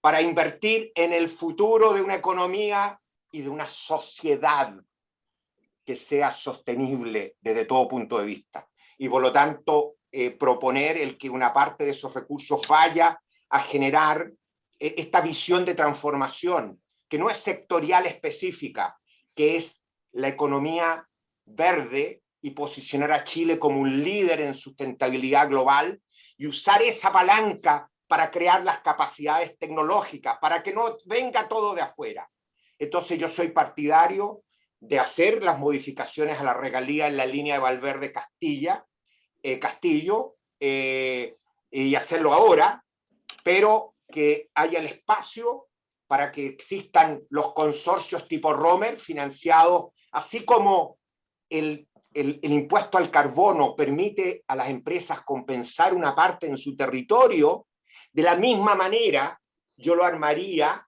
para invertir en el futuro de una economía y de una sociedad que sea sostenible desde todo punto de vista. Y por lo tanto, proponer el que una parte de esos recursos vaya a generar esta visión de transformación, que no es sectorial específica, que es la economía verde y posicionar a Chile como un líder en sustentabilidad global y usar esa palanca para crear las capacidades tecnológicas, para que no venga todo de afuera. Entonces yo soy partidario de hacer las modificaciones a la regalía en la línea de Valverde Castillo y hacerlo ahora, pero que haya el espacio para que existan los consorcios tipo Romer financiados, así como el impuesto al carbono permite a las empresas compensar una parte en su territorio. De la misma manera, yo lo armaría,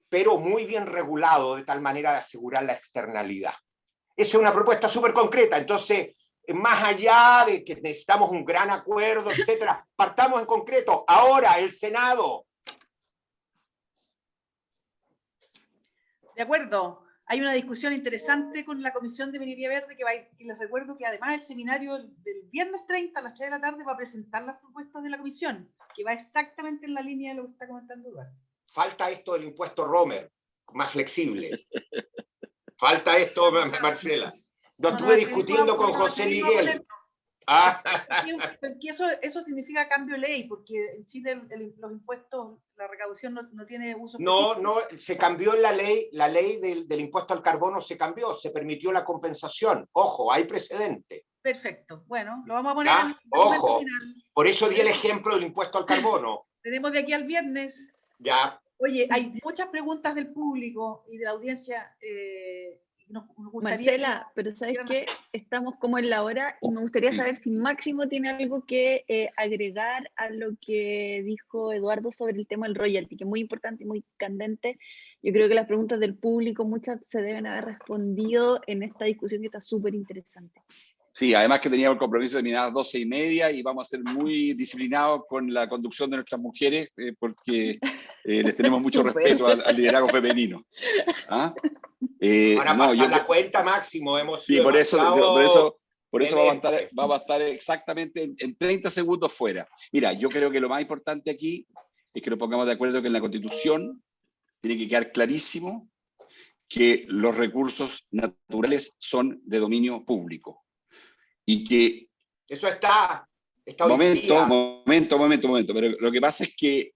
pero muy bien regulado, de tal manera de asegurar la externalidad. Esa es una propuesta súper concreta. Entonces, más allá de que necesitamos un gran acuerdo, etcétera, partamos en concreto. Ahora, el Senado. De acuerdo. Hay una discusión interesante con la Comisión de Minería Verde que les recuerdo que además el seminario del viernes 30 a las 3 de la tarde va a presentar las propuestas de la Comisión, que va exactamente en la línea de lo que está comentando Eduardo. Falta esto del impuesto Romer, más flexible. Falta esto, Marcela. Lo estuve discutiendo con José Miguel. Porque eso significa cambio de ley, porque en Chile los impuestos, la recaudación no tiene uso específico. No, se cambió en la ley del impuesto al carbono se cambió, se permitió la compensación. Ojo, hay precedente. Perfecto, bueno, lo vamos a poner en el documento final. Por eso di el ejemplo del impuesto al carbono. Tenemos de aquí al viernes. Ya. Oye, hay muchas preguntas del público y de la audiencia. Nos Marcela, pero ¿sabes qué? Estamos como en la hora y me gustaría saber si Máximo tiene algo que agregar a lo que dijo Eduardo sobre el tema del royalty, que es muy importante y muy candente. Yo creo que las preguntas del público, muchas se deben haber respondido en esta discusión que está súper interesante. Sí, además que teníamos el compromiso de terminar a las 12:30 y vamos a ser muy disciplinados con la conducción de nuestras mujeres porque les tenemos mucho Súper. respeto al liderazgo femenino. ¿Ah? Van a No, pasar la cuenta, Máximo, hemos sí, sido por eso demasiado vamos vehementes. a estar exactamente en 30 segundos fuera. Mira, yo creo que lo más importante aquí es que nos pongamos de acuerdo que en la Constitución tiene que quedar clarísimo que los recursos naturales son de dominio público. Y que... Eso está hoy día. Momento. Pero lo que pasa es que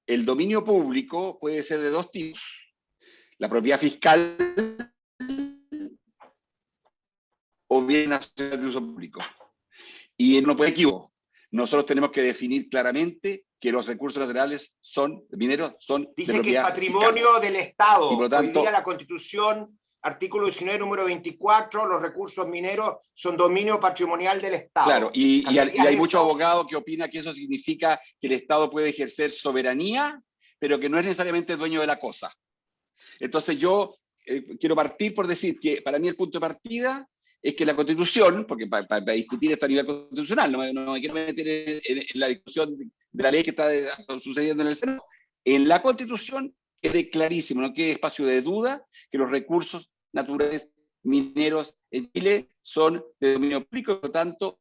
el dominio público puede ser de dos tipos. La propiedad fiscal o bien nacional de uso público. Y no puede equivocar. Nosotros tenemos que definir claramente que los recursos naturales mineros son Dice de propiedad que es patrimonio fiscal. del Estado. Y por lo tanto, hoy día la Constitución, artículo 19, número 24, los recursos mineros son dominio patrimonial del Estado. Claro, y hay muchos eso? abogados que opinan que eso significa que el Estado puede ejercer soberanía, pero que no es necesariamente dueño de la cosa. Entonces yo quiero partir por decir que para mí el punto de partida es que la Constitución, porque para discutir esto a nivel constitucional, no me quiero meter en la discusión de la ley que está sucediendo en el Senado, en la Constitución quede clarísimo, no quede espacio de duda, que los recursos naturales mineros en Chile son de dominio público, por lo tanto,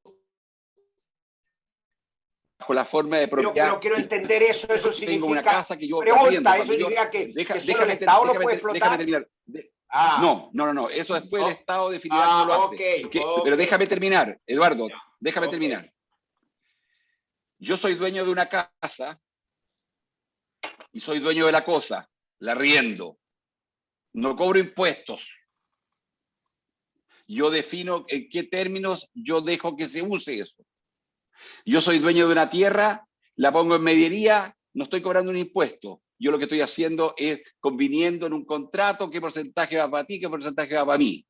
bajo la forma de propiedad. Pero quiero entender eso significa... Tengo una casa que yo pregunta, eso significa que solo el Estado lo puede explotar. Déjame terminar. No, eso después el Estado definirá cómo lo hace. Pero déjame terminar, Eduardo, déjame terminar. Yo soy dueño de una casa y soy dueño de la cosa, la arriendo. No cobro impuestos. Yo defino en qué términos yo dejo que se use eso. Yo soy dueño de una tierra, la pongo en mediería, no estoy cobrando un impuesto. Yo lo que estoy haciendo es conviniendo en un contrato qué porcentaje va para ti, qué porcentaje va para mí.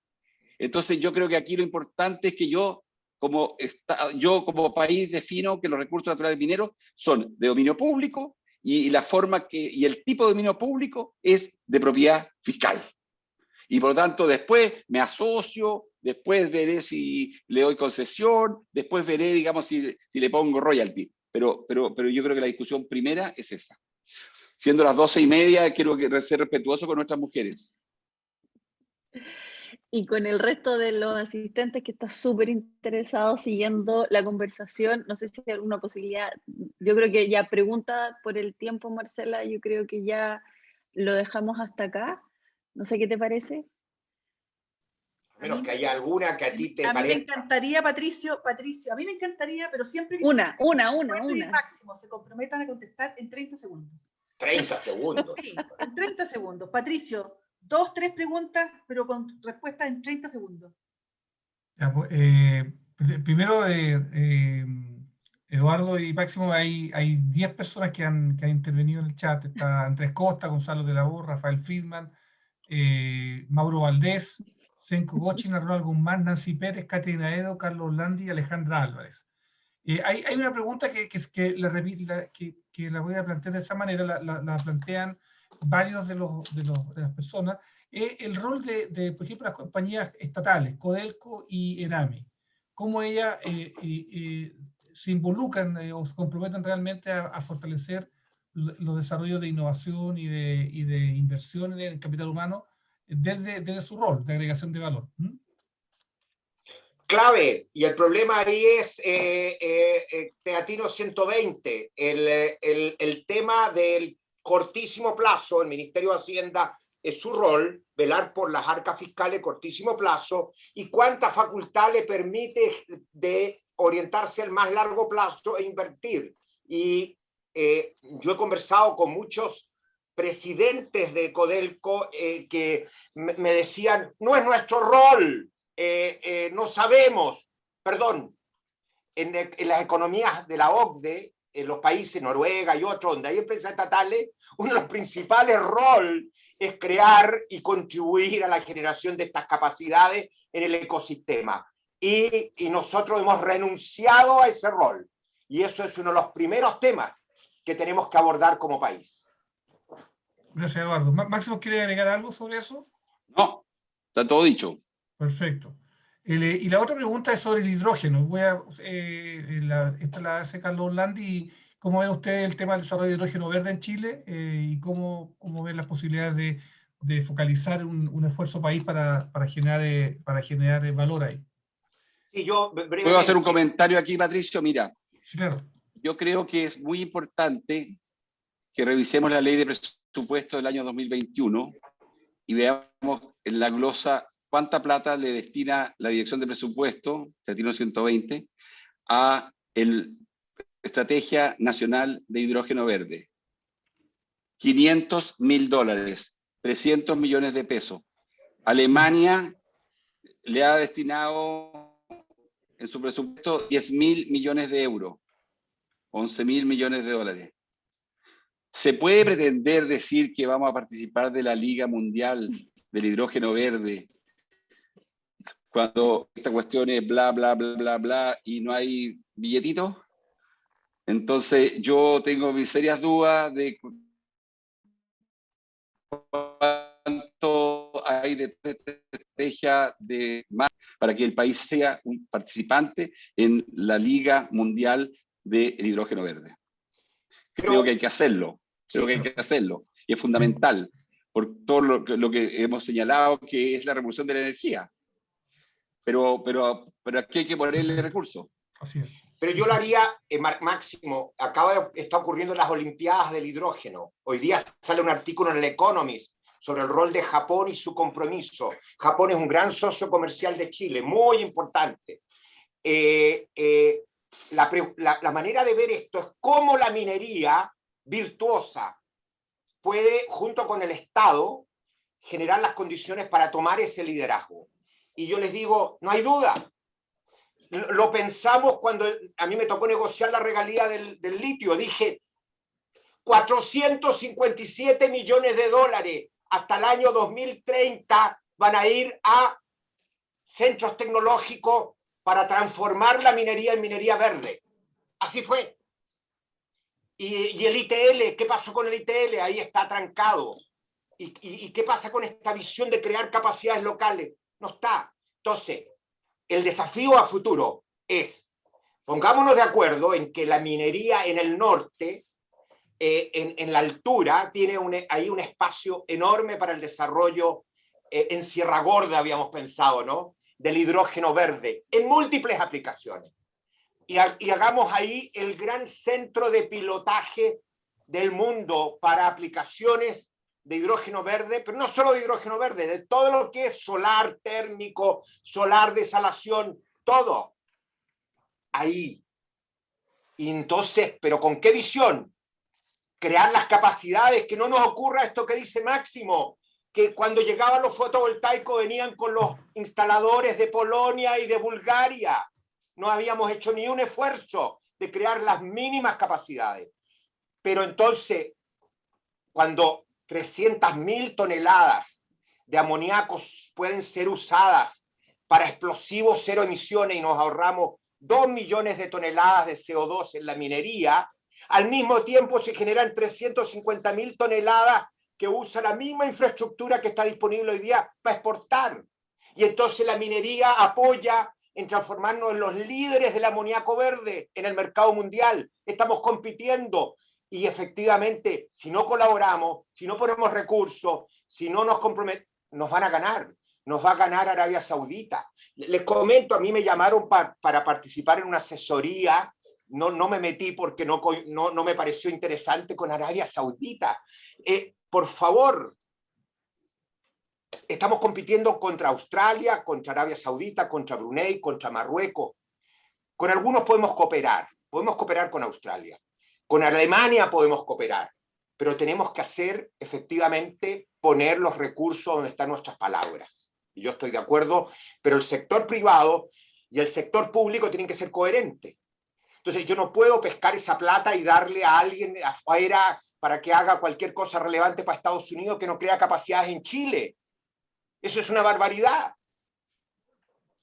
Entonces yo creo que aquí lo importante es que yo como país defino que los recursos naturales mineros son de dominio público y la forma y el tipo de dominio público es de propiedad fiscal. Y por lo tanto después me asocio, después veré si le doy concesión, después veré, digamos, si le pongo royalty. Pero yo creo que la discusión primera es esa. Siendo las 12:30, quiero ser respetuoso con nuestras mujeres. Y con el resto de los asistentes que está súper interesado siguiendo la conversación, no sé si hay alguna posibilidad, yo creo que ya pregunta por el tiempo, Marcela, yo creo que ya lo dejamos hasta acá. No sé qué te parece. A menos que haya alguna que a ti te parezca. A mí me encantaría, Patricio, a mí me encantaría, pero siempre que una. Máximo se comprometan a contestar en 30 segundos. 30 segundos. Sí, en 30 segundos. Patricio, 2, 3 preguntas, pero con respuestas en 30 segundos. Ya, primero, Eduardo y Máximo, hay 10 personas que han intervenido en el chat. Está Andrés Costa, Gonzalo de la O, Rafael Friedman, Mauro Valdés, Senko Gochina, Ronald Guzmán, Nancy Pérez, Caterina Edo, Carlos Orlandi y Alejandra Álvarez. Hay una pregunta que la voy a plantear de esta manera, la plantean varios de las personas. El rol de, por ejemplo, las compañías estatales, Codelco y Enami, cómo ellas se involucran o se comprometen realmente a fortalecer los desarrollos de innovación y de inversión en el capital humano desde su rol de agregación de valor. Clave, y el problema ahí es Teatino 120, el tema del cortísimo plazo. El Ministerio de Hacienda es su rol, velar por las arcas fiscales cortísimo plazo, y cuánta facultad le permite de orientarse al más largo plazo e invertir. Y yo he conversado con muchos presidentes de Codelco que me decían, no es nuestro rol, no sabemos, perdón, en las economías de la OCDE, en los países, Noruega y otros, donde hay empresas estatales, uno de los principales roles es crear y contribuir a la generación de estas capacidades en el ecosistema. Y nosotros hemos renunciado a ese rol. Y eso es uno de los primeros temas que tenemos que abordar como país. Gracias, Eduardo. ¿Máximo quiere agregar algo sobre eso? No, está todo dicho. Perfecto. Y la otra pregunta es sobre el hidrógeno. Esta la hace Carlos Orlandi. ¿Cómo ven ustedes el tema del desarrollo de hidrógeno verde en Chile? ¿Y cómo ven las posibilidades de focalizar un esfuerzo país para generar valor ahí? Sí, yo ¿Puedo hacer un comentario aquí, Patricio? Mira, Sí, claro. yo creo que es muy importante que revisemos la ley de presupuesto del año 2021 y veamos en la glosa cuánta plata le destina la Dirección de Presupuesto, Platino 120, a la Estrategia Nacional de Hidrógeno Verde. $500.000, 300 millones de pesos. Alemania le ha destinado en su presupuesto 10.000 millones de euros, 11.000 millones de dólares. ¿Se puede pretender decir que vamos a participar de la Liga Mundial del Hidrógeno Verde cuando esta cuestión es bla, bla, bla, bla, bla y no hay billetitos? Entonces yo tengo mis serias dudas de cuánto hay de estrategia para que el país sea un participante en la Liga Mundial del Hidrógeno Verde. Creo que hay que hacerlo, creo que hay que hacerlo, y es fundamental por todo lo que hemos señalado, que es la revolución de la energía. Pero aquí hay que ponerle recursos. Así es. Pero yo lo haría, Máximo, está ocurriendo en las Olimpiadas del hidrógeno. Hoy día sale un artículo en el Economist sobre el rol de Japón y su compromiso. Japón es un gran socio comercial de Chile, muy importante. La manera de ver esto es cómo la minería virtuosa puede, junto con el Estado, generar las condiciones para tomar ese liderazgo. Y yo les digo, no hay duda. Lo pensamos cuando a mí me tocó negociar la regalía del litio. Dije, 457 millones de dólares hasta el año 2030 van a ir a centros tecnológicos para transformar la minería en minería verde. Así fue. Y el ITL, ¿qué pasó con el ITL? Ahí está trancado. ¿Y qué pasa con esta visión de crear capacidades locales? No está. Entonces, el desafío a futuro es, pongámonos de acuerdo en que la minería en el norte, en la altura, tiene ahí un espacio enorme para el desarrollo, en Sierra Gorda habíamos pensado, ¿no?, del hidrógeno verde, en múltiples aplicaciones. Y hagamos ahí el gran centro de pilotaje del mundo para aplicaciones de hidrógeno verde, pero no solo de hidrógeno verde, de todo lo que es solar térmico, solar desalación, todo. Ahí. Y entonces, ¿pero con qué visión? Crear las capacidades, que no nos ocurra esto que dice Máximo, que cuando llegaban los fotovoltaicos venían con los instaladores de Polonia y de Bulgaria. No habíamos hecho ni un esfuerzo de crear las mínimas capacidades. Pero entonces, cuando 300.000 toneladas de amoníaco pueden ser usadas para explosivos cero emisiones y nos ahorramos 2 millones de toneladas de CO2 en la minería, al mismo tiempo se generan 350.000 toneladas que usa la misma infraestructura que está disponible hoy día para exportar. Y entonces la minería apoya en transformarnos en los líderes del amoníaco verde en el mercado mundial. Estamos compitiendo. Y efectivamente, si no colaboramos, si no ponemos recursos, si no nos comprometemos, nos van a ganar. Nos va a ganar Arabia Saudita. Les comento, a mí me llamaron para participar en una asesoría. No me metí porque no me pareció interesante con Arabia Saudita. Por favor, estamos compitiendo contra Australia, contra Arabia Saudita, contra Brunei, contra Marruecos. Con algunos podemos cooperar con Australia. Con Alemania podemos cooperar, pero tenemos que hacer, efectivamente, poner los recursos donde están nuestras palabras. Y yo estoy de acuerdo, pero el sector privado y el sector público tienen que ser coherentes. Entonces yo no puedo pescar esa plata y darle a alguien afuera para que haga cualquier cosa relevante para Estados Unidos que no crea capacidades en Chile. Eso es una barbaridad.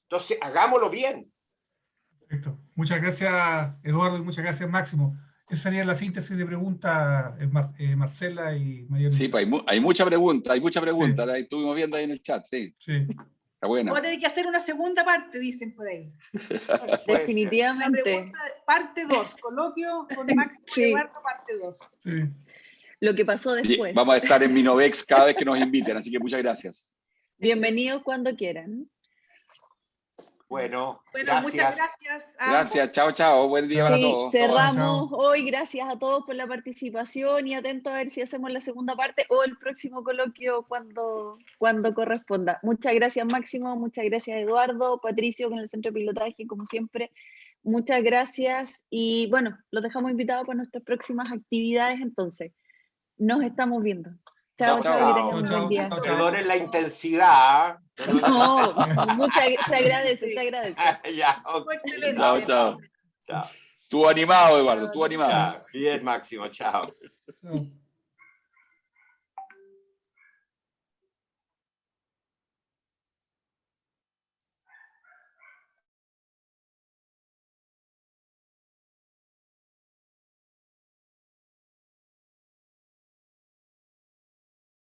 Entonces hagámoslo bien. Perfecto. Muchas gracias, Eduardo, y muchas gracias, Máximo. Esa sería la síntesis de preguntas, Marcela y María Luisa. Sí, pues hay mucha pregunta, Sí. la estuvimos viendo ahí en el chat, sí. Sí. Está buena. Vamos a tener que hacer una segunda parte, dicen por ahí. Definitivamente. Una pregunta, parte 2, coloquio con Máximo Sí. y Eduardo, parte 2. Sí. Lo que pasó después. Vamos a estar en Minovex cada vez que nos inviten, así que muchas gracias. Bienvenidos cuando quieran. Bueno, Muchas gracias. a Gracias, chao, chao. Buen día para Sí, todos. cerramos Chao. hoy. Gracias a todos por la participación y atentos a ver si hacemos la segunda parte o el próximo coloquio cuando corresponda. Muchas gracias, Máximo. Muchas gracias, Eduardo. Patricio, con el centro de pilotaje, como siempre. Muchas gracias. Y bueno, los dejamos invitados para nuestras próximas actividades. Entonces, nos estamos viendo. Chao, Chao, chao, que chao. tengan un buen día. Chao. perdonen la intensidad. No, se agradece, se agradece. Ya, ok. Fue excelente. Chao, chao. Chao. Estuvo animado, Eduardo, estuvo animado. Ya, bien, Máximo, chao. Chao.